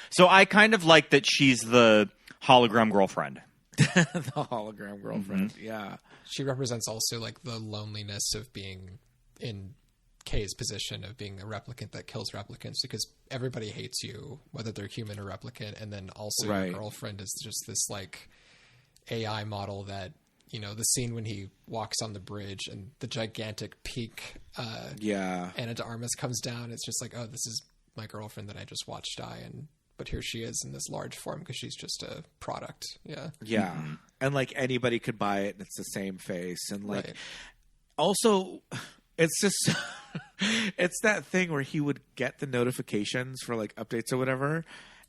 So I kind of like that she's the hologram girlfriend.
The hologram girlfriend. Yeah.
She represents also like the loneliness of being in Kay's position of being a replicant that kills replicants, because everybody hates you, whether they're human or replicant. And then also your girlfriend is just this like AI model that, you know, the scene when he walks on the bridge and the gigantic peak, Ana de Armas comes down. It's just like, oh, this is my girlfriend that I just watched die. But here she is in this large form because she's just a product. Yeah.
Yeah. Mm-hmm. And like anybody could buy it and it's the same face. And like, also it's just, it's that thing where he would get the notifications for like updates or whatever.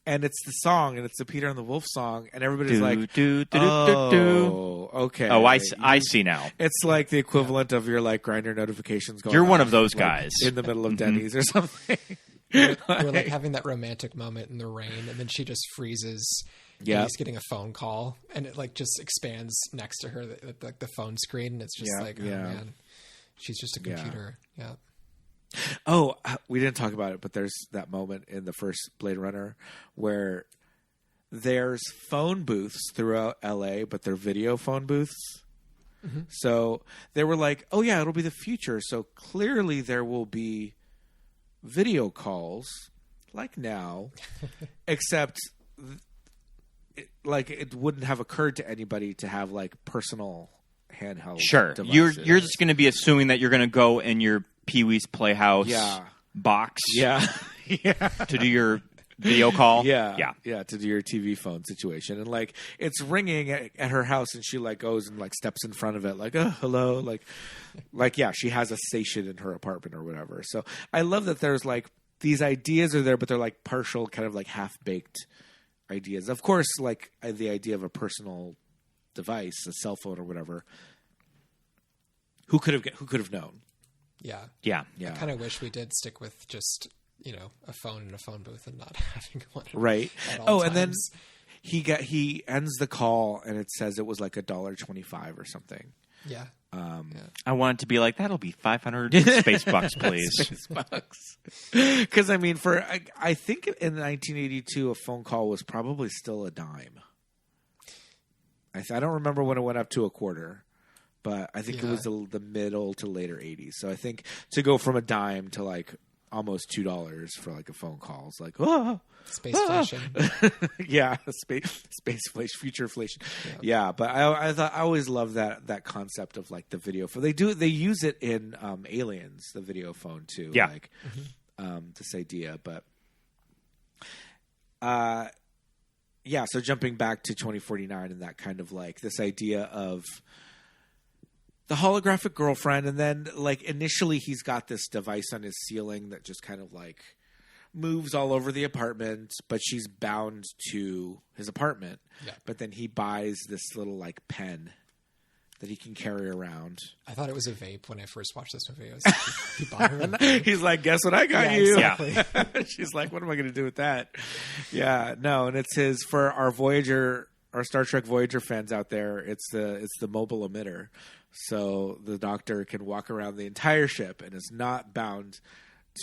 And it's the song, and it's the Peter and the Wolf song, and everybody's okay.
Oh, I see now.
It's like the equivalent of your like Grindr notifications going.
You're one
on,
of those
like,
guys
in the middle of Denny's or something.
We're like having that romantic moment in the rain, and then she just freezes. Yeah, he's getting a phone call, and it like just expands next to her, like the phone screen, and it's just like, oh man, she's just a computer. Yeah.
Oh, we didn't talk about it, but there's that moment in the first Blade Runner where there's phone booths throughout LA, but they're video phone booths. Mm-hmm. So they were like, oh yeah, it'll be the future. So clearly there will be video calls like now, except it wouldn't have occurred to anybody to have like personal handheld devices.
You're just going to be assuming that you're going to go in your Pee-wee's Playhouse box to do your video call.
To do your TV phone situation. And like it's ringing at her house and she like goes and like steps in front of it like, oh, hello, like she has a station in her apartment or whatever. So I love that there's like these ideas are there, but they're like partial, kind of like half-baked ideas. Of course, like the idea of a personal device, a cell phone or whatever. Who could have known?
Yeah. I kind of wish we did stick with just, you know, a phone in a phone booth and not having one.
Right.
At all times.
And then he ends the call and it says it was like $1.25 or something.
Yeah.
I want it to be like, that'll be 500 space bucks, please.
Space bucks. Because I mean, I think in 1982, a phone call was probably still a dime. I don't remember when it went up to a quarter. But I think it was the middle to later 80s. So I think to go from a dime to like almost $2 for like a phone call is like,
space inflation.
Space inflation, future inflation. Yeah, but I always love that concept of like the video phone. They use it in Aliens, the video phone too.
Yeah,
like this idea, but so jumping back to 2049 and that kind of like this idea of the holographic girlfriend, and then like initially he's got this device on his ceiling that just kind of like moves all over the apartment, but she's bound to his apartment. Yeah. But then he buys this little like pen that he can carry around.
I thought it was a vape when I first watched this movie. I was like, he bought her a vape.
He's like, guess what I got you?
Exactly.
Yeah. She's like, what am I going to do with that? Yeah, no, and it's his for our Voyager, our Star Trek Voyager fans out there. It's the mobile emitter. So the Doctor can walk around the entire ship and is not bound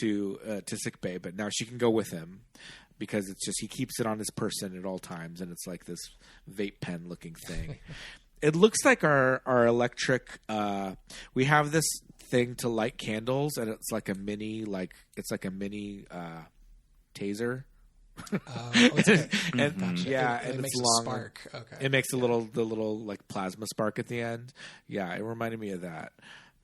to sickbay, but now she can go with him because it's just he keeps it on his person at all times, and it's like this vape pen looking thing. It looks like our electric. We have this thing to light candles, and it's like a mini taser.
And
gotcha. Yeah, and
it makes
it's long.
A spark. Okay,
it makes the little like plasma spark at the end. Yeah, it reminded me of that.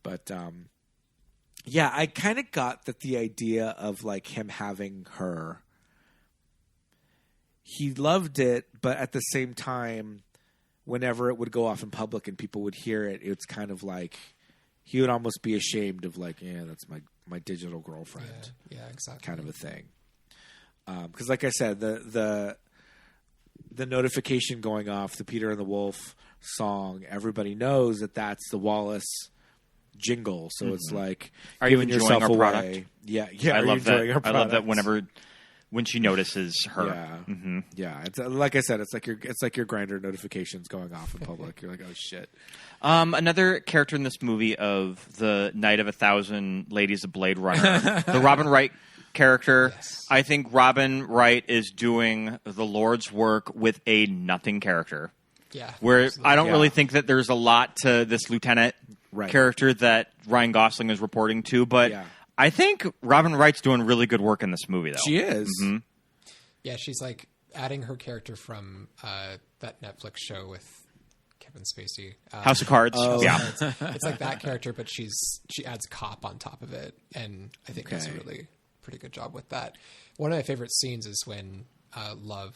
But I kind of got that the idea of like him having her. He loved it, but at the same time, whenever it would go off in public and people would hear it, it's kind of like he would almost be ashamed of like, yeah, that's my digital girlfriend.
Yeah, exactly.
Kind of a thing. Because, like I said, the notification going off, the Peter and the Wolf song, everybody knows that that's the Wallace jingle. So it's like,
are you enjoying
yourself
our
away.
Product?
Yeah.
I love that. I love that when she notices her.
Yeah, yeah. It's like I said, it's like your Grindr notifications going off in public. You're like, oh shit.
Another character in this movie of the Night of 1,000 Ladies of Blade Runner, the Robin Wright character.
Yes.
I think Robin Wright is doing the Lord's work with a nothing character.
Yeah.
Where
absolutely.
I don't really think that there's a lot to this lieutenant character that Ryan Gosling is reporting to, but I think Robin Wright's doing really good work in this movie, though.
She is.
Mm-hmm.
Yeah, she's like adding her character from that Netflix show with Kevin Spacey,
House of Cards.
Oh.
Yeah,
it's like that character, but she adds cop on top of it, and I think does a
Okay.
really pretty good job with that. One of my favorite scenes is when Love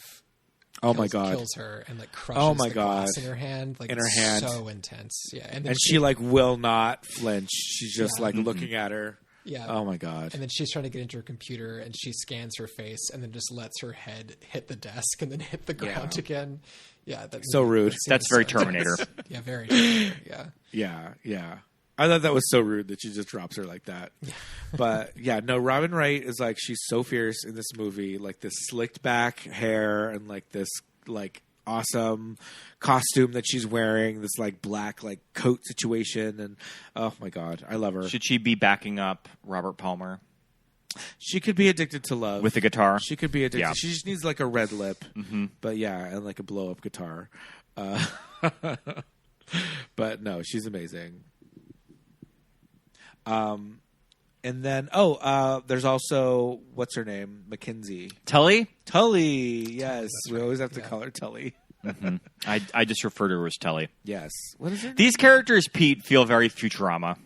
Oh my God.
kills her and like crushes
Oh my
the
God.
glass in her hand, like
In her
it's
hand.
so intense. Yeah, and
And she like will not flinch. She's just
Yeah.
like looking at her.
yeah.
Oh my God.
And then she's trying to get into her computer, and she scans her face, and then just lets her head hit the desk, and then hit the ground again. Yeah,
So rude.
that scene
that's
is
very
so intense.
Terminator.
Yeah, very Terminator. Yeah.
Yeah, yeah. I thought that was so rude that she just drops her like that. But yeah, no, Robin Wright is like, she's so fierce in this movie. Like this slicked back hair and like this like awesome costume that she's wearing, this like black like coat situation. And oh my God, I love her.
Should she be backing up Robert Palmer
She could be addicted to love.
with the guitar?
She could be addicted.
Yeah.
She just needs like a red lip.
Mm-hmm.
But yeah, and like a blow up guitar. But no, she's amazing. And then there's also what's her name, Mackenzie
Tully?
Tully. Yes, we always have to call her Tully.
I just refer to her as Tully.
Yes, what is it?
These characters, Pete, feel very Futurama.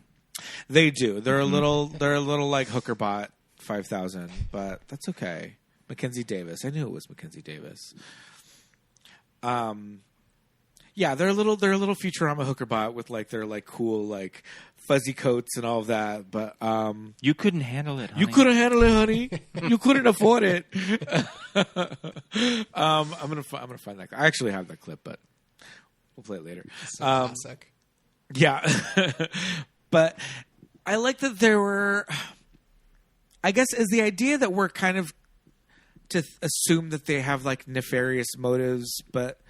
They do. They're a little like Hookerbot 5000, but that's okay. Mackenzie Davis. I knew it was Mackenzie Davis. Yeah, they're a little Futurama Hookerbot with like their like cool like fuzzy coats and all of that, but
You couldn't handle it, honey.
you couldn't handle it, honey. You couldn't afford it. I'm gonna find that. I actually have that clip, but we'll play it later.
So classic.
Yeah, but I like that there were. I guess is the idea that we're kind of to assume that they have like nefarious motives, but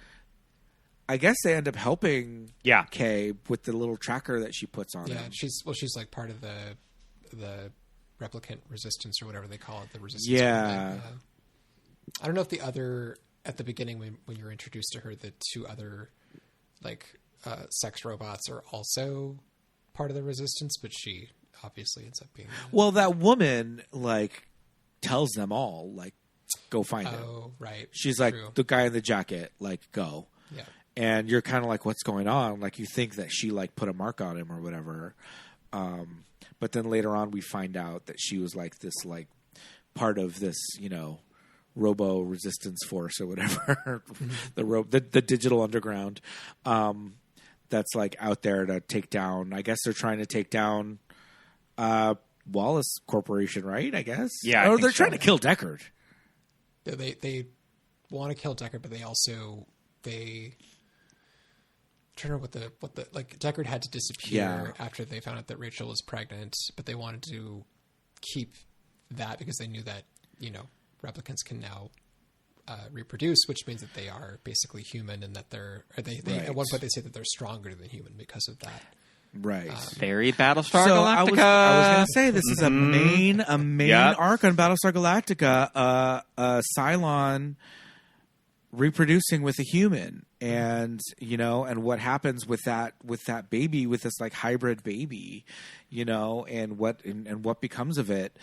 I guess they end up helping
Yeah.
Kay with the little tracker that she puts on
Yeah,
him.
she's like part of the replicant resistance or whatever they call it. The resistance.
Yeah.
movement. I don't know if at the beginning when you're introduced to her, the two other like sex robots are also part of the resistance, but she obviously ends up being.
Well, that woman like tells them all like go find him.
Oh, right.
She's like
True.
the guy in the jacket, like go.
Yeah.
And you're kind of like, what's going on? Like you think that she like put a mark on him or whatever. But then later on we find out that she was like this like part of this, robo resistance force or whatever. the digital underground. That's like out there to take down. I guess they're trying to take down Wallace Corporation, right? I guess.
Yeah, I
Or
think
they're
so.
trying to kill Deckard.
They want to kill Deckard, but they also I'm trying to remember what the like Deckard had to disappear after they found out that Rachel was pregnant, but they wanted to keep that because they knew that replicants can now reproduce, which means that they are basically human, and that they
Right.
at one point they say that they're stronger than human because of that.
Right.
Very Battlestar
So
Galactica.
I was going to say this is a main
Yep.
arc on Battlestar Galactica. Cylon reproducing with a human, and and what happens with that baby, with this like hybrid baby, and what becomes of it.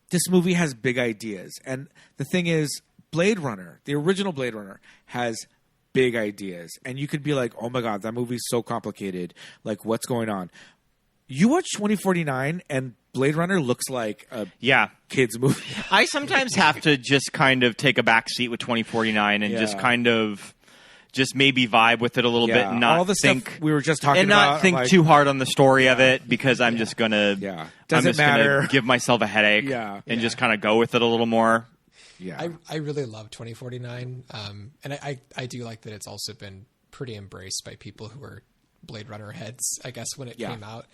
This movie has big ideas, and the thing is, Blade Runner, the original Blade Runner, has big ideas, and you could be like, oh my God, that movie's so complicated, like what's going on. You watch 2049 and Blade Runner looks like a kids movie.
I sometimes have to just kind of take a back seat with 2049 and just kind of just maybe vibe with it a little bit and not
all the
think
stuff we were just talking
and
about,
not think
like,
too hard on the story of it, because I'm just gonna I'm
Doesn't
just gonna
matter.
give myself a headache and just kind of go with it a little more.
Yeah,
I really love 2049, and I do like that it's also been pretty embraced by people who are Blade Runner heads, I guess, when it came out.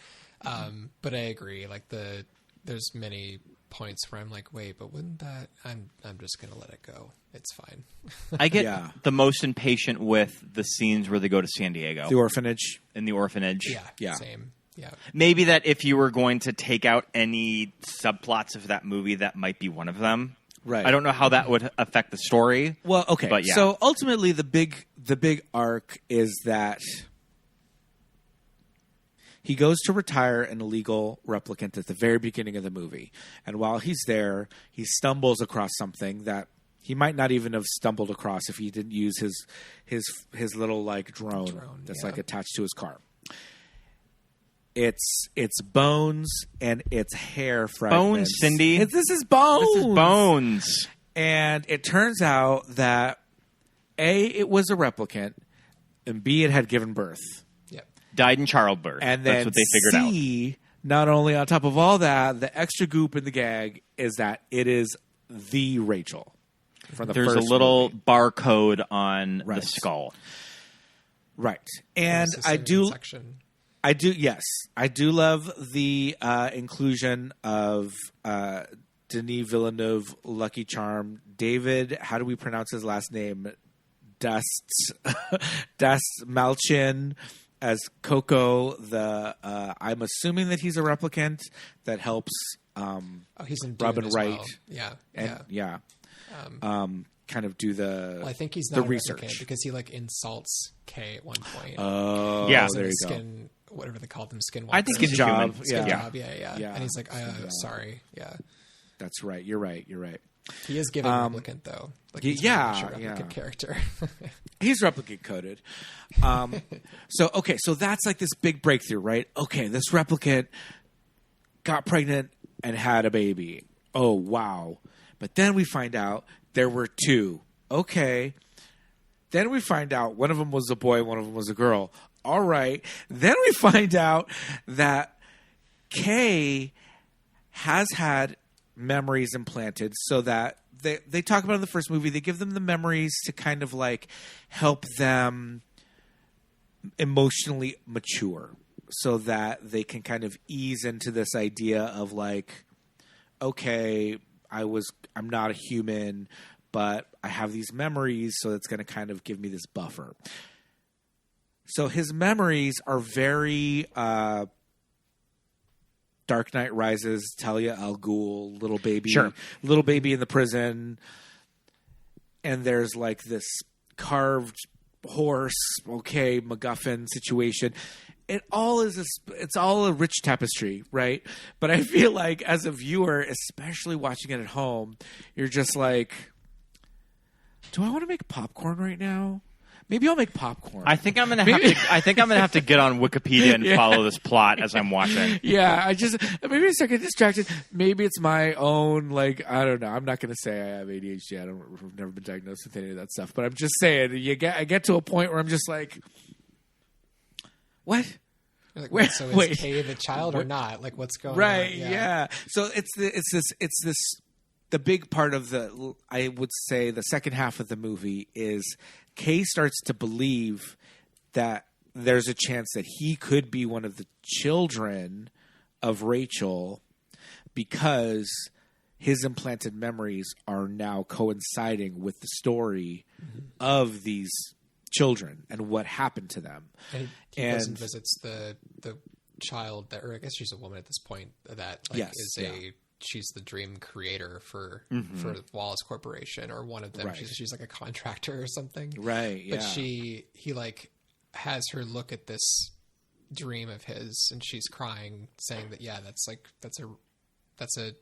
But I agree, like there's many points where I'm like, wait, but wouldn't that? I'm just gonna let it go. It's fine.
I get the most impatient with the scenes where they go to San Diego,
the orphanage.
In the orphanage.
Yeah.
Same. Yeah.
Maybe that if you were going to take out any subplots of that movie, that might be one of them.
Right.
I don't know how that would affect the story.
Well, okay.
But yeah.
So ultimately, the big arc is that He goes to retire an illegal replicant at the very beginning of the movie. And while he's there, he stumbles across something that he might not even have stumbled across if he didn't use his little like drone that's like attached to his car. It's bones and it's hair fragments.
Bones, Cindy.
This is bones.
This is bones.
And it turns out that A, it was a replicant, and B, it had given birth.
Yep.
Died in childbirth.
And then
that's what they figured out.
C, not only on top of all that, the extra goop in the gag is that it is the Rachel from the
There's
first
a little
movie.
barcode on
Right.
the skull.
Right. And
It's the
I
same
do...
section.
Yes. I do love the inclusion of Denis Villeneuve, Lucky Charm, David, how do we pronounce his last name? Dust Malchin as Coco. I'm assuming that he's a replicant that helps
He's in Dune
Robin
as
Wright.
well. Yeah.
And kind of do the
Well, I think he's
the
not a
research
replicant because he like insults Kay at one point.
Oh,
Yeah.
there you go.
Skin, whatever they call them, skinwalkers.
I think he's
Skin
human.
job.
Skin
Yeah.
job. Yeah. And he's like, sorry. Yeah.
That's right. You're right.
He is giving replicant though. Like, he's
yeah,
very much a replicant character.
He's replicant coded. So that's like this big breakthrough, right? Okay, this replicant got pregnant and had a baby. Oh, wow. But then we find out there were two. Okay. Then we find out one of them was a boy, one of them was a girl. All right. Then we find out that Kay has had memories implanted so that they talk about in the first movie, they give them the memories to kind of like help them emotionally mature so that they can kind of ease into this idea of like, okay, I'm not a human, but I have these memories, so it's going to kind of give me this buffer. So his memories are very Dark Knight Rises, Talia al Ghul, little baby in the prison, and there's like this carved horse, MacGuffin situation. It's all a rich tapestry, right? But I feel like as a viewer, especially watching it at home, you're just like, do I want to make popcorn right now? Maybe I'll make popcorn.
I think I'm gonna have to get on Wikipedia and follow this plot as I'm watching.
Yeah, maybe I start getting distracted. Maybe it's my own, like, I don't know. I'm not going to say I have ADHD. I've never been diagnosed with any of that stuff. But I'm just saying, I get to a point where I'm just like, what?
Like, wait, so is Kay the child or not? Like, what's going on?
Right? Yeah. So it's the big part of I would say the second half of the movie is Kay starts to believe that there's a chance that he could be one of the children of Rachel because his implanted memories are now coinciding with the story of these children and what happened to them.
And he goes and visits the child that, or I guess she's a woman at this point, that she's the dream creator for Wallace Corporation, or one of them. Right. She's like a contractor or something.
Right. Yeah.
But he like has her look at this dream of his, and she's crying, saying that that's a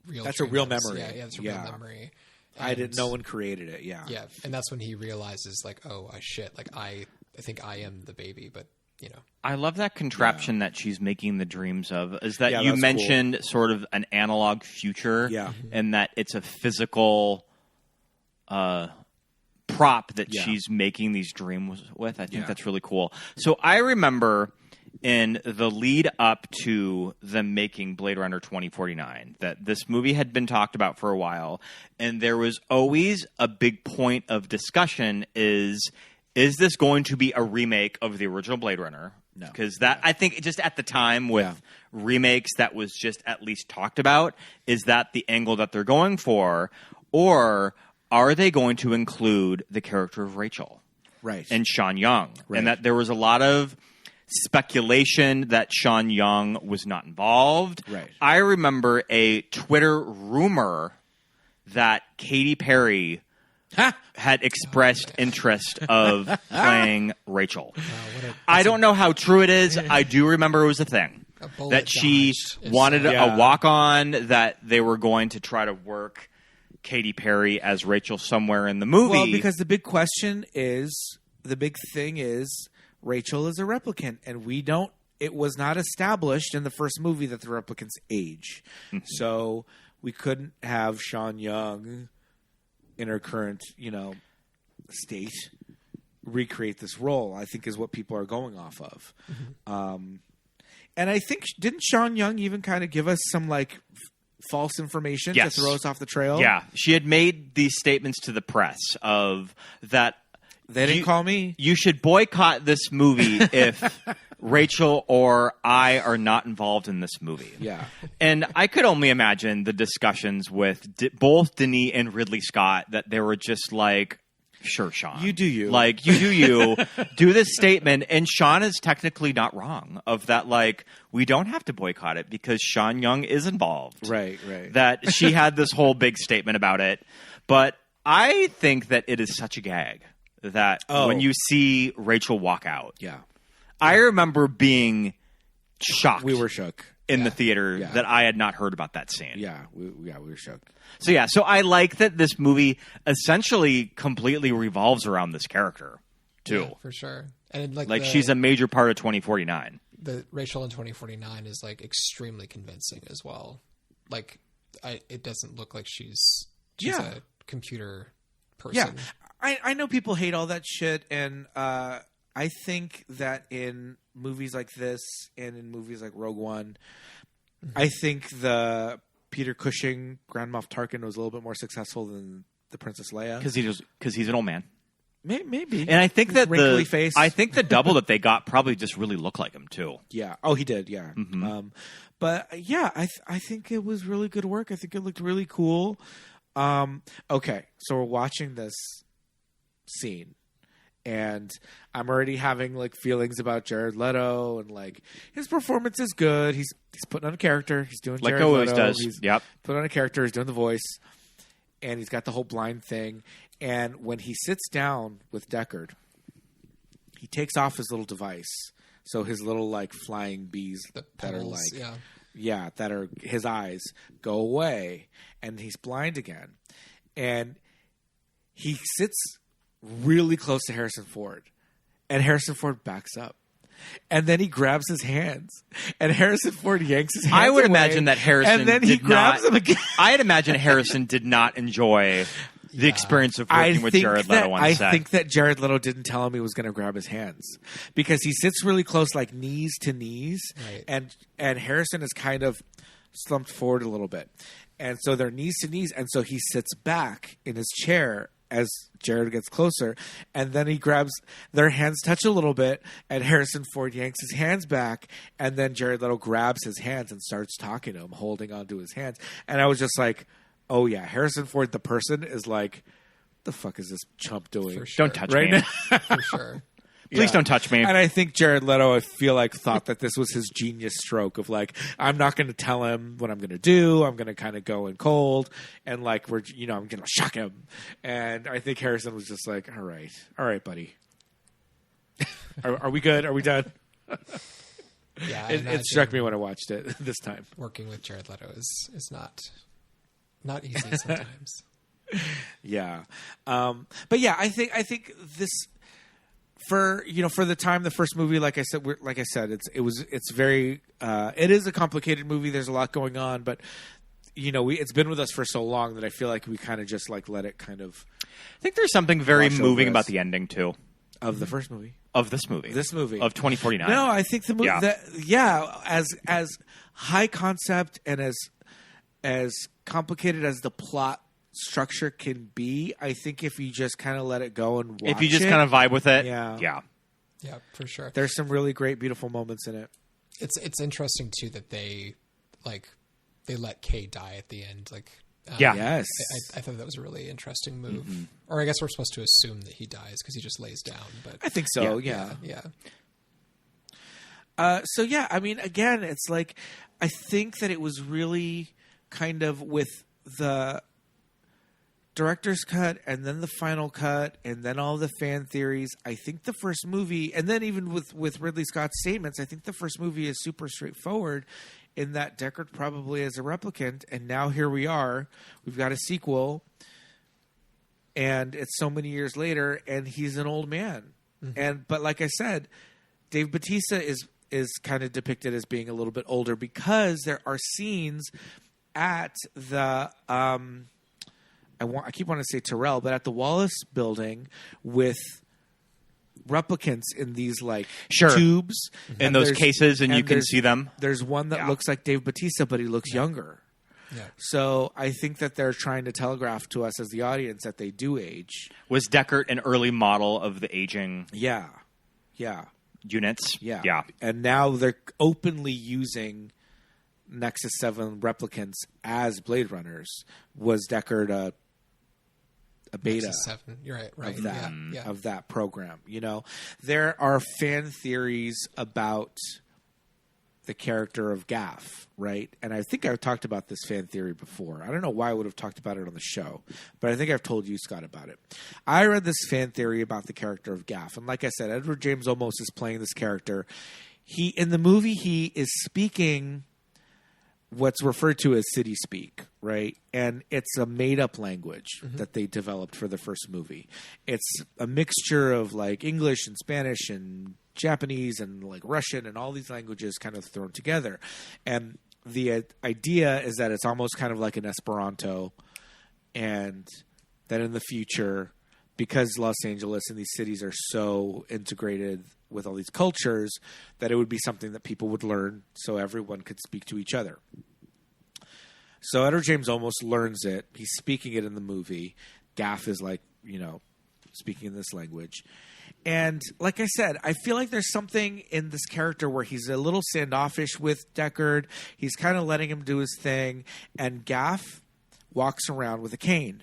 real
memory.
Yeah, that's a real memory.
And no one created it. Yeah.
Yeah, and that's when he realizes, like, oh shit, like I think I am the baby, but. You know,
I love that contraption that she's making the dreams of. Is that you mentioned sort of an analog future, and that it's a physical prop that she's making these dreams with. I think that's really cool. So I remember in the lead up to them making Blade Runner 2049 that this movie had been talked about for a while, and there was always a big point of discussion is this going to be a remake of the original Blade Runner? No. Because I think just at the time with remakes that was just at least talked about, is that the angle that they're going for? Or are they going to include the character of Rachel?
Right.
And Sean Young. Right. And that there was a lot of speculation that Sean Young was not involved.
Right.
I remember a Twitter rumor that Katy Perry had expressed interest of playing Rachel.
What
I don't know how true it is. I do remember it was a thing.
bullet
That she
dodged is,
wanted
Yeah.
a walk-on, that they were going to try to work Katy Perry as Rachel somewhere in the movie.
Well, because the big thing is Rachel is a replicant, and it was not established in the first movie that the replicants age. So we couldn't have Sean Young in her current, state recreate this role, I think is what people are going off of. And I think, didn't Sean Young even kind of give us some false information
Yes.
to throw us off the trail?
Yeah, she had made these statements to the press of that
They didn't call me.
You should boycott this movie if Rachel or I are not involved in this movie.
Yeah.
And I could only imagine the discussions with both Denis and Ridley Scott that they were just like, sure, Sean.
You do you.
You do you. Do this statement. And Sean is technically not wrong of that, we don't have to boycott it because Sean Young is involved.
Right.
That she had this whole big statement about it. But I think that it is such a gag that when you see Rachel walk out.
Yeah.
I remember being shocked.
We were shook.
In the theater
Yeah.
that I had not heard about that scene.
Yeah, we were shook.
So I like that this movie essentially completely revolves around this character too.
Yeah, for sure. And
She's a major part of 2049.
The Rachel in 2049 is extremely convincing as well. It doesn't look like she's
Yeah.
a computer person.
Yeah, I know people hate all that shit, and I think that in movies like this and in movies like Rogue One, I think the Peter Cushing Grand Moff Tarkin was a little bit more successful than the Princess Leia.
Because he's an old man.
Maybe.
And I think that
wrinkly face.
I think the double that they got probably just really looked like him too.
Yeah. Oh, he did. Yeah. But yeah, I think it was really good work. I think it looked really cool. Okay, so we're watching this scene, and I'm already having feelings about Jared Leto, and his performance is good. He's putting on a character. He's doing
Like
Jared
always
Leto.
does.
He's
Yep.
putting on a character. He's doing the voice, and he's got the whole blind thing. And when he sits down with Deckard, he takes off his little device. So his little flying bees
The
that are
petals,
that are his eyes go away, and he's blind again. And he sits really close to Harrison Ford, and Harrison Ford backs up. And then he grabs his hands, and Harrison Ford yanks his hands
I would
away,
imagine that Harrison
and then he
did
grabs
not,
him again.
I'd imagine Harrison did not enjoy the experience of working with Jared Leto on set.
I think that Jared Leto didn't tell him he was going to grab his hands, because he sits really close, knees to knees,
Right.
and Harrison is kind of slumped forward a little bit, and so they're knees to knees, and so he sits back in his chair as Jared gets closer, and then he grabs, their hands touch a little bit, and Harrison Ford yanks his hands back, and then Jared Leto grabs his hands and starts talking to him, holding onto his hands, and I was just like, oh yeah, Harrison Ford, the person, is the fuck is this chump doing?
For sure.
Don't touch
Right
me.
now.
For sure.
Please don't touch me.
And I think Jared Leto, I feel thought that this was his genius stroke of I'm not going to tell him what I'm going to do. I'm going to kind of go in cold, and I'm going to shock him. And I think Harrison was just all right, buddy. Are we good? Are we done?
Yeah,
It struck me when I watched it this time.
working with Jared Leto is not easy sometimes.
Yeah, but yeah, I think this. For the time, the first movie, like I said, it's very, it is a complicated movie. There's a lot going on, but it's been with us for so long that I feel like we kind of just let it kind of.
I think there's something very
Wash
moving
over
about
us.
the ending too
Of the first movie.
of this movie. Of 2049.
No, I think the movie.
Yeah.
As high concept and as complicated as the plot structure can be, I think if you just kind of let it go and watch
If you just
it,
kind of vibe with it,
Yeah.
yeah.
Yeah, for sure.
there's some really great, beautiful moments in it.
It's interesting too that they let Kay die at the end.
Yeah.
Yes.
I thought that was a really interesting move. Or I guess we're supposed to assume that he dies because he just lays down. But
I think so. Yeah. So yeah, I mean, again, it's I think that it was really kind of with the director's cut and then the final cut and then all the fan theories, I think the first movie, and then even with Ridley Scott's statements, I think the first movie is super straightforward in that Deckard probably is a replicant, and now here we are. We've got a sequel, and it's so many years later, and he's an old man. But like I said, Dave Bautista is kind of depicted as being a little bit older because there are scenes at the I keep wanting to say Terrell, but at the Wallace building with replicants in these like tubes
in those cases, and you can see them.
There's one that looks like Dave Bautista, but he looks younger.
Yeah.
So I think that they're trying to telegraph to us as the audience that they do age.
Was Deckard an early model of the aging?
Yeah.
Units.
Yeah. And now they're openly using Nexus 7 replicants as Blade Runners. Was Deckard a beta?
Nexus 7. You're right.
Of that program? You know, there are fan theories about the character of Gaff, right? And I think I've talked about this fan theory before. I don't know why I would have talked about it on the show, but I think I've told you, Scott, about it. I read this fan theory about the character of Gaff, and like I said, Edward James Olmos is playing this character. In the movie, he is speaking what's referred to as city speak, right? And it's a made-up language that they developed for the first movie. It's a mixture of like English and Spanish and Japanese and like Russian and all these languages kind of thrown together. And the idea is that it's almost kind of like an Esperanto, and that in the future, because Los Angeles and these cities are so integrated with all these cultures, that it would be something that people would learn so everyone could speak to each other. So Edward James almost learns it. He's speaking it in the movie. Gaff is like, speaking in this language. And like I said, I feel like there's something in this character where he's a little standoffish with Deckard. He's kind of letting him do his thing. And Gaff walks around with a cane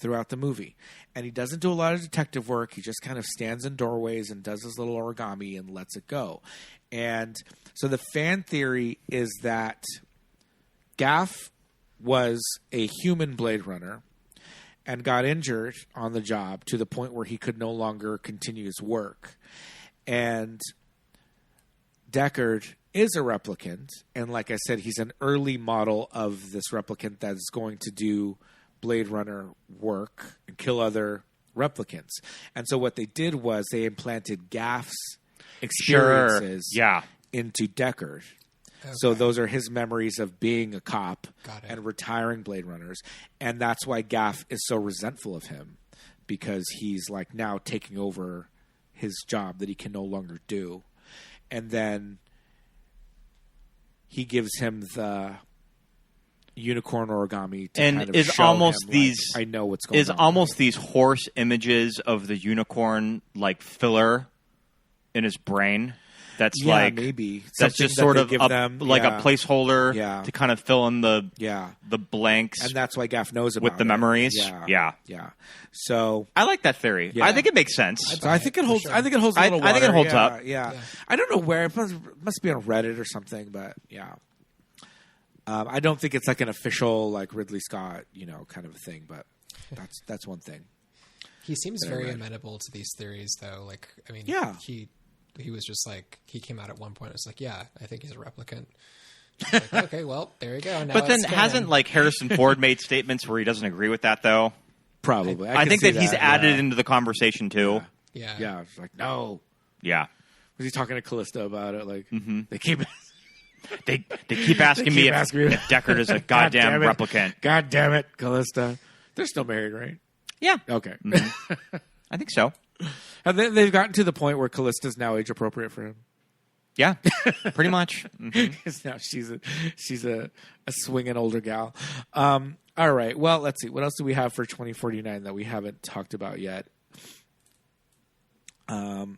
throughout the movie. And he doesn't do a lot of detective work. He just kind of stands in doorways and does his little origami and lets it go. And so the fan theory is that Gaff was a human Blade Runner and got injured on the job to the point where he could no longer continue his work. And Deckard is a replicant. And like I said, he's an early model of this replicant that's going to do Blade Runner work and kill other replicants. And so what they did was they implanted Gaff's experiences into Deckard. Okay. So those are his memories of being a cop and retiring Blade Runners. And that's why Gaff is so resentful of him, because he's like now taking over his job that he can no longer do. And then he gives him the unicorn origami to
and
kind of
is
show
almost
him,
these
like, I know what's going on.
Is almost these horse images of the unicorn like filler in his brain. That's
maybe
that's just sort of a placeholder to kind of fill in the blanks,
and that's why Gaff knows about
with the memories.
Yeah. So
I like that theory.
Yeah.
I think it makes sense.
So I think it holds. Sure. I think it holds. A little water.
I think it holds up.
Yeah. I don't know where. It must be on Reddit or something, but yeah. I don't think it's like an official like Ridley Scott, kind of a thing, but that's one thing.
He seems very amenable to these theories, though. Like, I mean, he was just like, he came out at one point. It's like, I think he's a replicant. Like, okay, well, there you go. Now
but then hasn't like Harrison Ford made statements where he doesn't agree with that though?
Probably.
I think that he's added into the conversation too.
Yeah. It's like, no.
Yeah.
Was he talking to Callista about it? Like, they keep
asking me if Deckard is a goddamn replicant.
God damn it, Callista. They're still married, right?
Yeah.
Okay.
I think so.
And they've gotten to the point where Callista's now age appropriate for him.
Yeah, pretty much.
Now she's a swinging older gal. All right. Well, let's see. What else do we have for 2049 that we haven't talked about yet? What's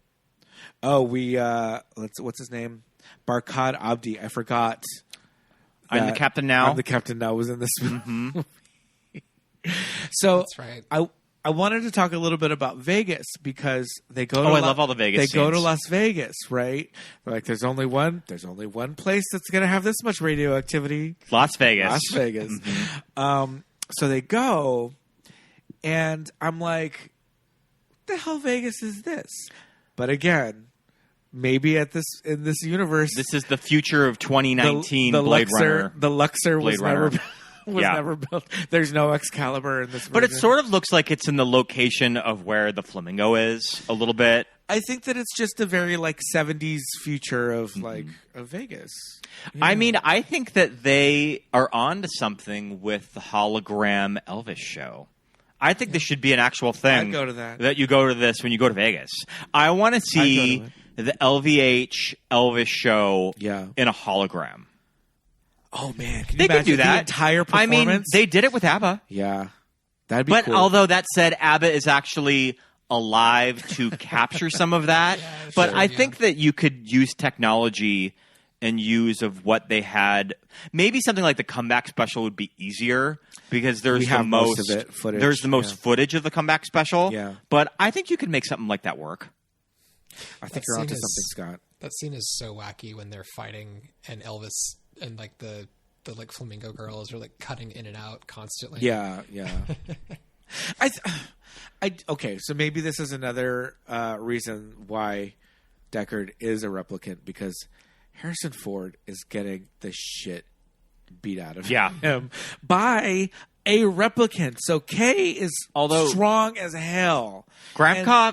his name? Barkhad Abdi. I forgot.
I'm the captain now.
I'm the captain now was in this movie. So
that's right.
I wanted to talk a little bit about Vegas because they go to
I love all the Vegas
They
scenes.
go to Las Vegas, right? They're like, there's only one place that's going to have this much radioactivity.
Las Vegas.
So they go, And I'm like, the hell Vegas is this? But again, maybe in this universe,
This is the future of 2019 Blade Runner.
The Luxor was
Blade Runner.
never built. There's no Excalibur in this.
But it
version.
sort of looks like it's in the location of where the flamingo is a little bit.
I think that it's just a very like 70s future of like of Vegas.
I mean, I think that they are on to something with the hologram Elvis show. I think this should be an actual thing.
I'd go to that.
That you go to this when you go to Vegas. I want to see the LVH Elvis show in a hologram.
Oh man, can you
They can
imagine
do that.
The entire performance.
I mean, they did it with ABBA.
Yeah, that'd be.
But
cool.
although that said, ABBA is actually alive to capture some of that. But I think that you could use technology and use of what they had. Maybe something like the comeback special would be easier because there's the most
of it, footage.
There's the most footage of the comeback special.
Yeah.
But I think you could make something like that work.
I think you're onto something, Scott.
That scene is so wacky when they're fighting and Elvis and like the like flamingo girls are like cutting in and out constantly.
Yeah. Okay, so maybe this is another reason why Deckard is a replicant, because Harrison Ford is getting the shit beat out of him by a replicant. So Kay is strong as hell.
Grandpa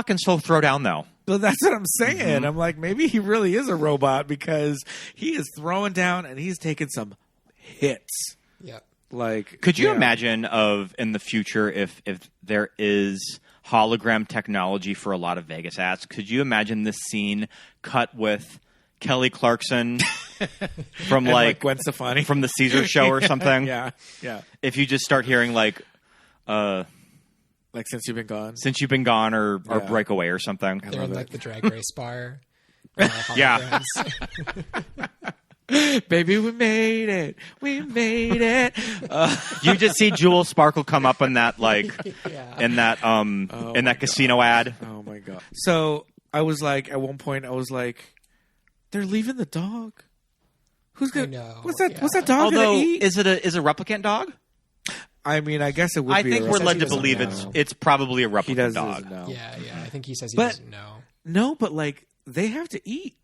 can still throw down though.
So that's what I'm saying. I'm like, maybe he really is a robot because he is throwing down and he's taking some hits.
Yeah.
Like,
could you imagine in the future if there is hologram technology for a lot of Vegas acts? Could you imagine this scene cut with Kelly Clarkson from like
Gwen Stefani
from the Caesar Show or something?
Yeah.
If you just start hearing like
Since You've Been Gone,
or Breakaway or something.
They're in like the drag race bar.
Yeah.
Baby, we made it. We made it.
You just see Jewel Sparkle come up in that in that casino ad.
Oh my god! So I was like, at one point, I was like, they're leaving the dog. Who's gonna? What's that? Yeah. What's that dog
Although,
gonna eat?
is it a replicant dog?
I mean, I guess it would.
I think we're led to believe it's probably a replicant dog.
Know.
Yeah. I think he says he doesn't know.
No, but like they have to eat.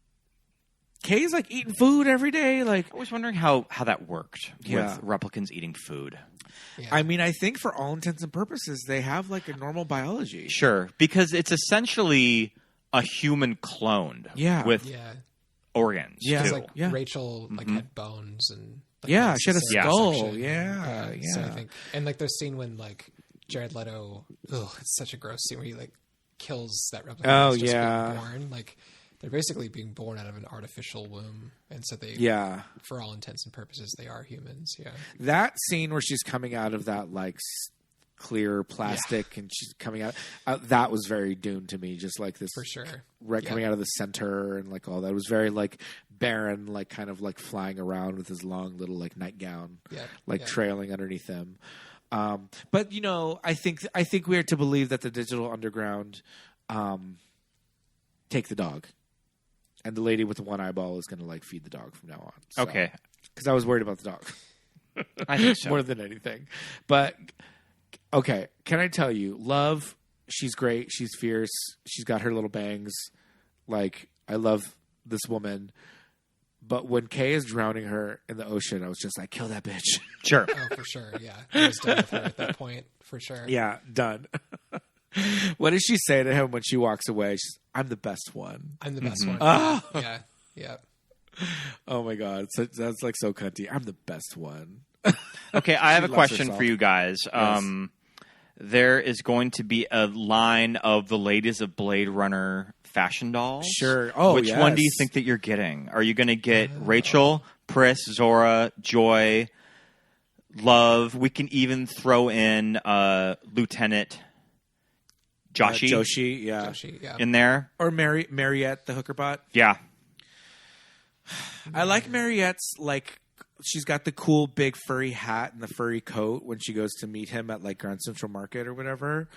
Kay's like eating food every day. Like,
I was wondering how that worked with replicants eating food.
Yeah.
I mean, I think for all intents and purposes, they have like a normal biology.
Sure, because it's essentially a human cloned with organs.
Yeah,
too.
like Rachel like had bones and
she had a skull.
Section.
Yeah.
So I think, and like there's scene when like Jared Leto, it's such a gross scene where he like kills that replicant.
Oh
that's just
yeah,
being born. Like they're basically being born out of an artificial womb, and so they for all intents and purposes they are humans. Yeah,
that scene where she's coming out of that like clear plastic and she's coming out that was very Dune to me, just like this
for sure
coming out of the center and like all that. It was very like Baron, like kind of like flying around with his long little like nightgown trailing underneath him. But you know, I think we are to believe that the digital underground take the dog, and the lady with the one eyeball is going to like feed the dog from now on. So,
okay,
because I was worried about the dog.
I think so.
More than anything. But okay, can I tell you, Love, she's great. She's fierce. She's got her little bangs. Like, I love this woman. But when Kay is drowning her in the ocean, I was just like, kill that bitch.
Sure.
Oh, for sure. Yeah. I was done with her at that point, for sure.
Yeah, done. What does she say to him when she walks away? She's, I'm the best one.
I'm the best one.
Oh.
Yeah. Yeah.
Oh my God. So, that's like so cunty. I'm the best one.
Okay, I have a question
herself.
for you guys.
Yes.
There is going to be a line of the ladies of Blade Runner fashion dolls.
Sure. Oh,
Which one do you think that you're getting? Are you going to get Rachel, Pris, Zora, Joy, Love? We can even throw in Lieutenant Joshi.
Joshi, yeah.
In there.
Or Mariette, the hooker bot.
Yeah.
I like Mariette's, like, she's got the cool big furry hat and the furry coat when she goes to meet him at, like, Grand Central Market or whatever.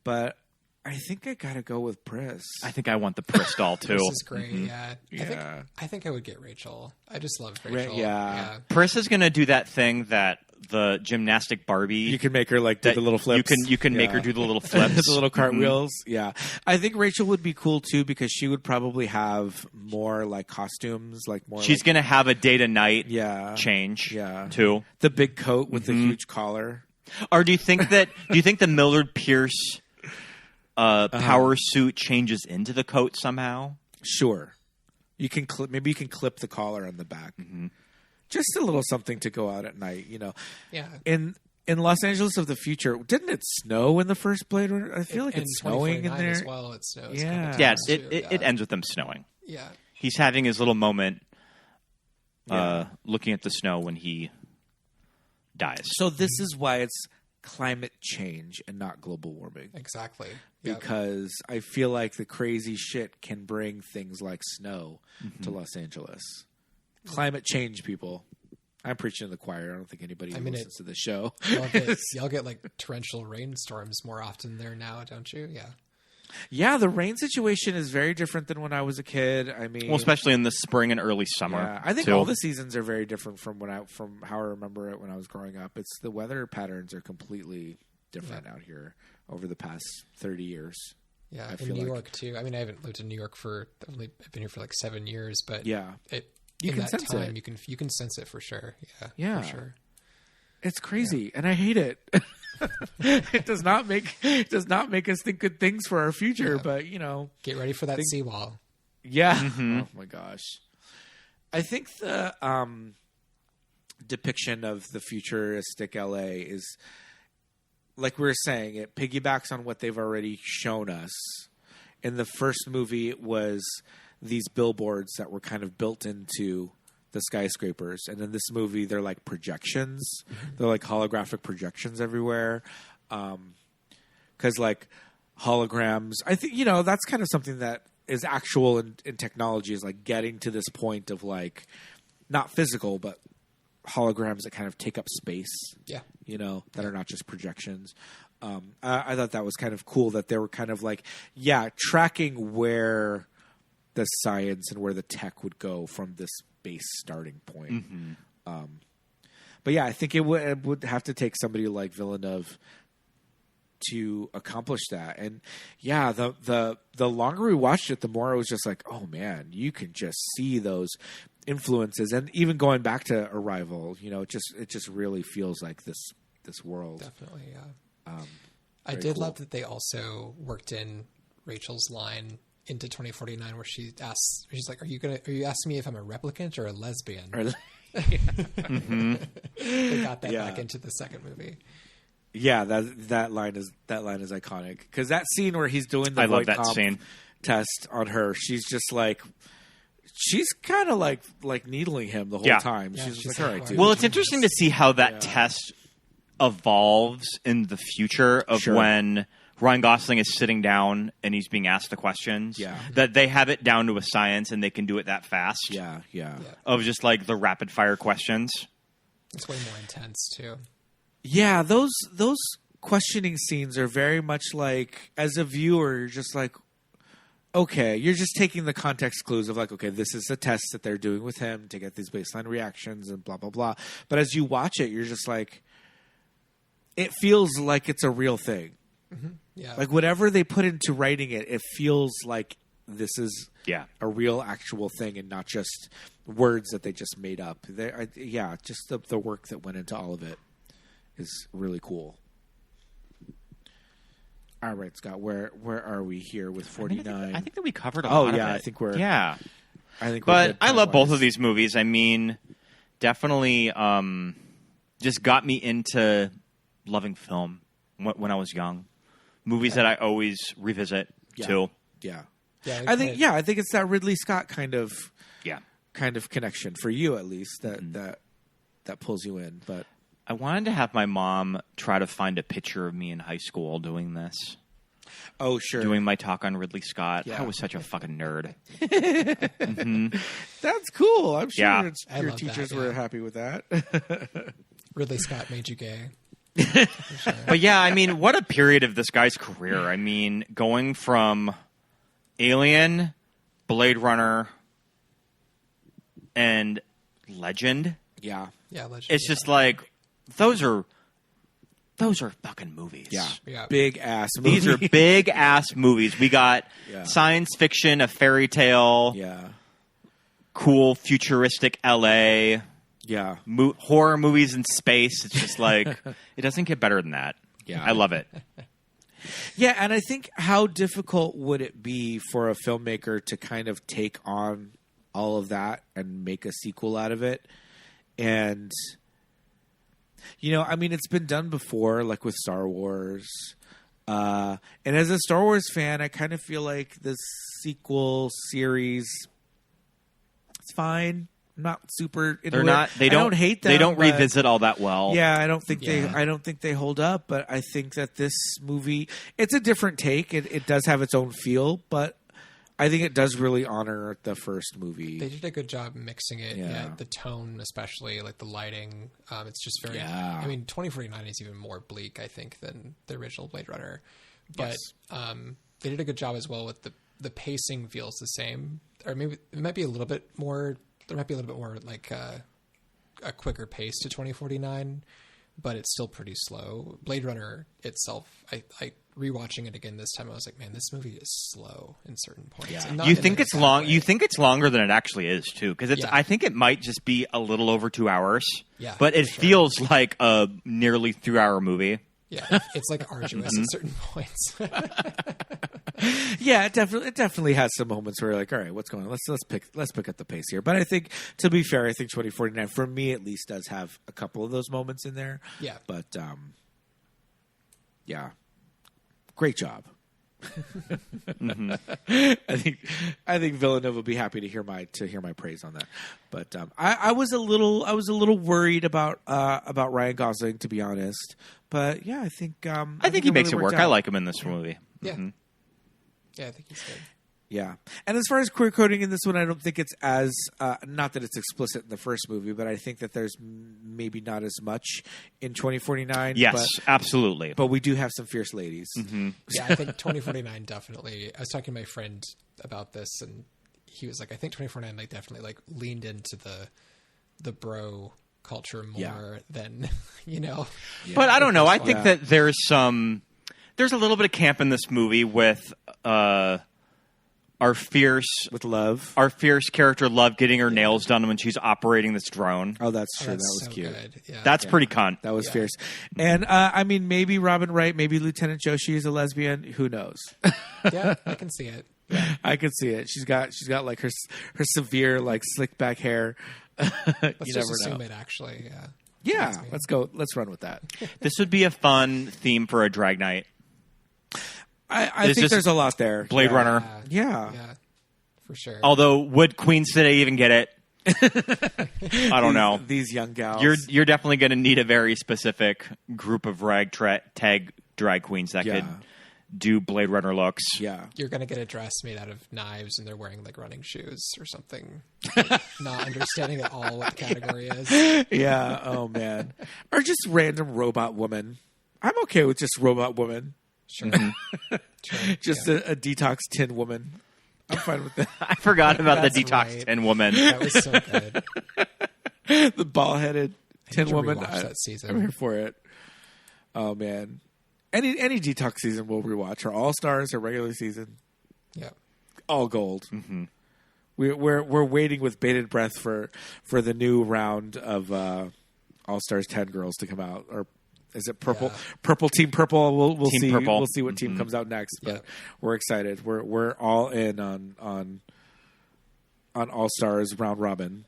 But I think I got to go with Pris.
I think I want the Pris doll, too.
This is great, yeah. I think I would get Rachel. I just love Rachel.
Yeah.
Pris is going to do that thing that the gymnastic Barbie.
You can make her like do the little flips.
You can make her do the little flips,
the little cartwheels. Yeah, I think Rachel would be cool too because she would probably have more like costumes, like more.
She's
like,
gonna have a day to night
change.
too.
The big coat with the huge collar.
Or do you think the Millard Pierce power suit changes into the coat somehow?
Sure. You can maybe you can clip the collar on the back. Mm-hmm. Just a little something to go out at night, you know.
Yeah.
In Los Angeles of the future, didn't it snow in the first Blade Runner? I feel like it's snowing in there
as well. It snows.
Yeah.
Yeah. It ends with them snowing.
Yeah.
He's having his little moment, looking at the snow when he dies.
So this is why it's climate change and not global warming.
Exactly.
Because I feel like the crazy shit can bring things like snow to Los Angeles. Climate change, people. I'm preaching to the choir. I don't think anybody listens to the show.
Y'all get like torrential rainstorms more often there now, don't you? Yeah.
Yeah, the rain situation is very different than when I was a kid. I mean,
well, especially in the spring and early summer.
Yeah, I think all the seasons are very different from how I remember it when I was growing up. It's the weather patterns are completely different out here over the past 30 years.
Yeah, in New York too. I mean, I haven't lived in New York I've been here for like 7 years, but you can sense it. You can sense it for sure. Yeah, for sure.
It's crazy, and I hate it. It does not make us think good things for our future, but you know,
get ready for that seawall.
Yeah. Mm-hmm. Oh my gosh. I think the depiction of the futuristic LA is, like we were saying, it piggybacks on what they've already shown us. In the first movie, it was these billboards that were kind of built into the skyscrapers, and in this movie they're like projections. They're like holographic projections everywhere, because like holograms, I think, you know, that's kind of something that is actual in technology, is like getting to this point of like not physical but holograms that kind of take up space, you know, that are not just projections. I thought that was kind of cool that they were kind of like tracking where the science and where the tech would go from this base starting point. But yeah, I think it would have to take somebody like Villeneuve to accomplish that. And yeah, the longer we watched it, the more I was just like, oh man, you can just see those influences. And even going back to Arrival, you know, it just really feels like this world.
Definitely, yeah. I did love that they also worked in Rachel's line into 2049 where she's like, are you asking me if I'm a replicant or a lesbian? They got that back into the second movie.
Yeah, that line is iconic, because that scene where he's doing the Voight Comp test on her, she's just like, she's kind of like needling him the whole time. Yeah, she's like, all right, dude.
Well, it's interesting to see how that test evolves in the future of when Ryan Gosling is sitting down and he's being asked the questions. Yeah. That they have it down to a science and they can do it that fast.
Yeah.
Of just like the rapid fire questions.
It's way more intense too.
Yeah, those questioning scenes are very much like, as a viewer, you're just like, okay, you're just taking the context clues of like, okay, this is a test that they're doing with him to get these baseline reactions and blah, blah, blah. But as you watch it, you're just like, it feels like it's a real thing.
Mm-hmm. Yeah.
Like whatever they put into writing it, it feels like this is a real actual thing and not just words that they just made up. Just the work that went into all of it is really cool. All right, Scott, where are we here with 49?
I think that we covered a lot of it.
I think we're...
Yeah.
But
I love both of these movies. I mean, definitely just got me into loving film when I was young. Movies that I always revisit too.
Yeah. I think it's that Ridley Scott kind of connection for you, at least, that pulls you in. But
I wanted to have my mom try to find a picture of me in high school doing this.
Oh, sure.
Doing my talk on Ridley Scott. Yeah. I was such a fucking nerd.
That's cool. I'm sure your teachers were happy with that.
Ridley Scott made you gay.
Sure. But yeah, I mean, what a period of this guy's career. I mean, going from Alien, Blade Runner, and Legend.
Yeah.
Yeah, Legend.
It's just like, those are fucking movies.
Yeah. Big ass movies.
These are big ass movies. We got science fiction, a fairy tale.
Yeah.
Cool futuristic LA.
Yeah.
Horror movies in space. It's just like, it doesn't get better than that.
Yeah.
I love it.
Yeah, and I think how difficult would it be for a filmmaker to kind of take on all of that and make a sequel out of it? And, I mean, it's been done before, like with Star Wars. And as a Star Wars fan, I kind of feel like this sequel series, it's fine. I'm not super into it.
They don't hate them. They don't revisit all that well.
Yeah, I don't think they hold up, but I think that this movie, it's a different take. It does have its own feel, but I think it does really honor the first movie.
They did a good job mixing it. Yeah, the tone, especially like the lighting. It's just very.
Yeah.
I mean, 2049 is even more bleak, I think, than the original Blade Runner. But they did a good job as well with the pacing feels the same, or maybe it might be a little bit more. There might be a little bit more like a quicker pace to 2049, but it's still pretty slow. Blade Runner itself, I rewatching it again this time, I was like, man, this movie is slow in certain points.
Yeah.
You think it's long? You think it's longer than it actually is too? Because I think it might just be a little over 2 hours.
Yeah,
but it feels like a nearly 3-hour movie.
Yeah, it's like arduous at certain points.
Yeah, it definitely has some moments where you're like, all right, what's going on? Let's pick up the pace here. But I think, to be fair, I think 2049 for me at least does have a couple of those moments in there.
Yeah,
but yeah, great job. I think Villeneuve will be happy to hear my praise on that. But I was a little worried about Ryan Gosling, to be honest. But yeah, I think
he makes it work. I like him in this movie.
Yeah, yeah, I think he's good.
Yeah, and as far as queer coding in this one, I don't think it's as not that it's explicit in the first movie, but I think that there's maybe not as much in 2049.
Yes, absolutely.
But we do have some fierce ladies.
Mm-hmm. Yeah, I think 2049 definitely. I was talking to my friend about this, and he was like, "I think 2049 like definitely like leaned into the bro culture more than
Yeah. But I don't know. I think that there's a little bit of camp in this movie with our fierce character Love getting her nails done when she's operating this drone.
Oh, that's true. That was
so
cute.
Yeah.
That's pretty cunt.
That was fierce. And I mean, maybe Robin Wright, maybe Lieutenant Joshi is a lesbian. Who knows?
Yeah, I can see it. Yeah.
I can see it. She's got like her severe like slick back hair.
Let's just assume it actually.
Yeah. Let's go. Let's run with that.
This would be a fun theme for a drag night.
I think there's a lot there.
Blade Runner.
Yeah,
for sure.
Although, would Queens today even get it? I don't know.
These young gals.
You're definitely going to need a very specific group of tag drag queens that could do Blade Runner looks.
Yeah.
You're going to get a dress made out of knives and they're wearing like running shoes or something. Not understanding at all what the category is.
Yeah. Oh, man. Or just random robot woman. I'm okay with just robot woman.
Sure.
Sure. Just a detox tin woman. I'm fine with that.
I forgot about the detox tin woman.
That was so good.
The ball-headed tin woman.
That season.
I'm here for it. Oh man, any detox season we'll rewatch. Or All Stars or regular season.
Yeah,
all gold.
Mm-hmm.
We're waiting with bated breath for the new round of All Stars 10 girls to come out. Or is it purple?
Yeah.
Purple team purple. We'll
team
see.
Purple.
We'll see what team comes out next. But we're excited. We're all in on All Stars round robin.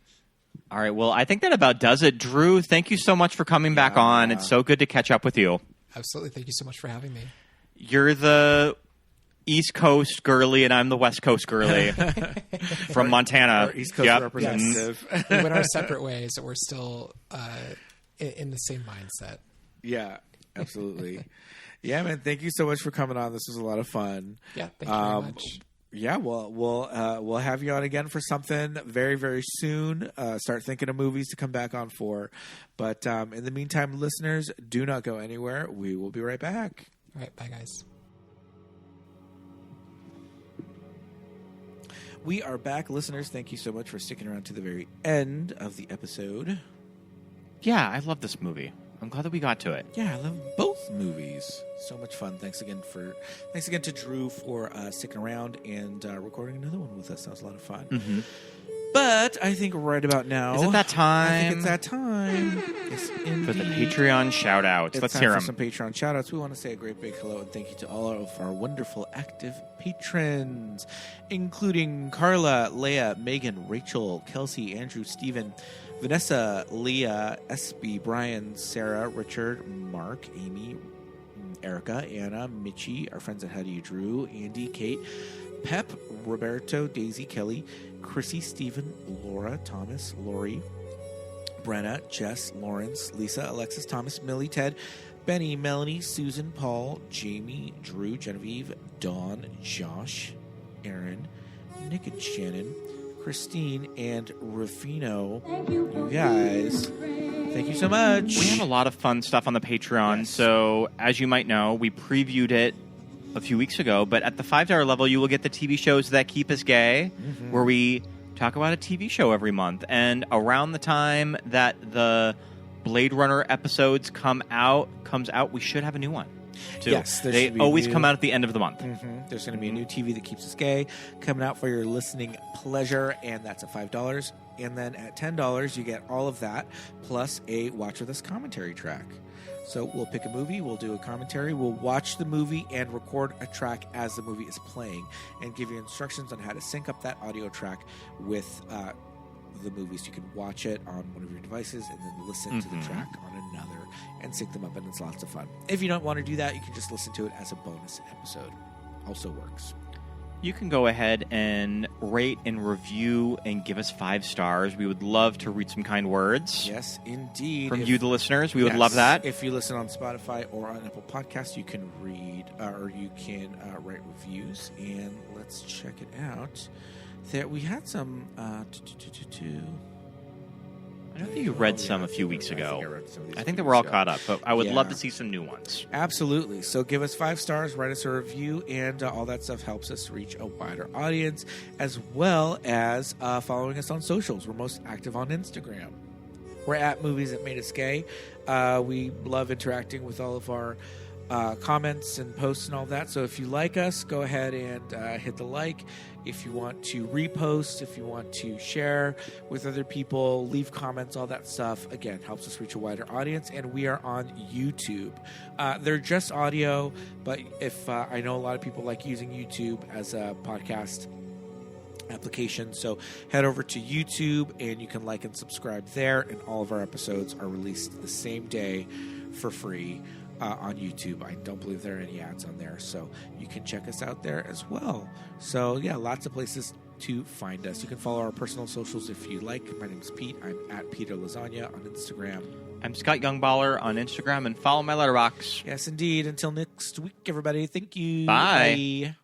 All right. Well, I think that about does it. Drew, thank you so much for coming back on. It's so good to catch up with you.
Absolutely. Thank you so much for having me.
You're the East Coast girly, and I'm the West Coast girly from Montana.
Our East Coast representative.
Yes. We went our separate ways, but we're still in the same mindset.
Yeah, absolutely. Yeah, man. Thank you so much for coming on. This was a lot of fun.
Yeah, thank you very much.
Yeah, we'll have you on again for something very, very soon. Start thinking of movies to come back on for. But in the meantime, listeners, do not go anywhere. We will be right back.
All right, bye, guys.
We are back, listeners. Thank you so much for sticking around to the very end of the episode.
Yeah, I love this movie. I'm glad that we got to it.
Yeah, I love both movies. So much fun. Thanks again to Drew for sticking around and recording another one with us. That was a lot of fun.
Mm-hmm.
But I think right about now...
Is it that time?
I think it's that time. Yes,
for the Patreon shout-outs. Let's hear them.
Some Patreon shout-outs. We want to say a great big hello and thank you to all of our wonderful active patrons, including Carla, Leah, Megan, Rachel, Kelsey, Andrew, Stephen, Vanessa, Leah, SB, Brian, Sarah, Richard, Mark, Amy, Erica, Anna, Mitchie, our friends at How Do You Drew, Andy, Kate, Pep, Roberto, Daisy, Kelly, Chrissy, Stephen, Laura, Thomas, Lori, Brenna, Jess, Lawrence, Lisa, Alexis, Thomas, Millie, Ted, Benny, Melanie, Susan, Paul, Jamie, Drew, Genevieve, Dawn, Josh, Aaron, Nick and Shannon, Christine, and Rufino. You guys, thank you so much.
We have a lot of fun stuff on the Patreon. Yes. So, as you might know, we previewed it a few weeks ago, but at the $5 level, you will get the TV shows that keep us gay, where we talk about a TV show every month. And around the time that the Blade Runner episodes comes out, we should have a new one. Too.
Yes,
they always come out at the end of the month.
There's going to be a new TV that keeps us gay coming out for your listening pleasure, and that's at $5. And then at $10, you get all of that plus a Watch With Us commentary track. So we'll pick a movie, we'll do a commentary, we'll watch the movie and record a track as the movie is playing and give you instructions on how to sync up that audio track with the movie, so you can watch it on one of your devices and then listen to the track on another and sync them up, and it's lots of fun. If you don't want to do that, you can just listen to it as a bonus episode. Also works.
You can go ahead and rate and review and give us 5 stars. We would love to read some kind words.
Yes, indeed.
From you, the listeners. We would love that.
If you listen on Spotify or on Apple Podcasts, you can read or you can write reviews. And let's check it out. There, we had some...
I know that you read some a few weeks ago. I think that we're all caught up, but I would love to see some new ones.
Absolutely. So give us 5 stars, write us a review, and all that stuff helps us reach a wider audience, as well as following us on socials. We're most active on Instagram. We're at Movies That Made Us Gay. We love interacting with all of our comments and posts and all that. So if you like us, go ahead and hit the like. If you want to repost, if you want to share with other people, leave comments, all that stuff, again, helps us reach a wider audience. And we are on YouTube. They're just audio, but if I know a lot of people like using YouTube as a podcast application, so head over to YouTube and you can like and subscribe there, and all of our episodes are released the same day for free on YouTube. I don't believe there are any ads on there, so you can check us out there as well. So yeah, lots of places to find us. You can follow our personal socials if you like. My name is Pete. I'm at Peter Lasagna on Instagram.
I'm Scott Youngballer on Instagram, and follow my letterbox.
Yes, indeed. Until next week, everybody. Thank you.
Bye.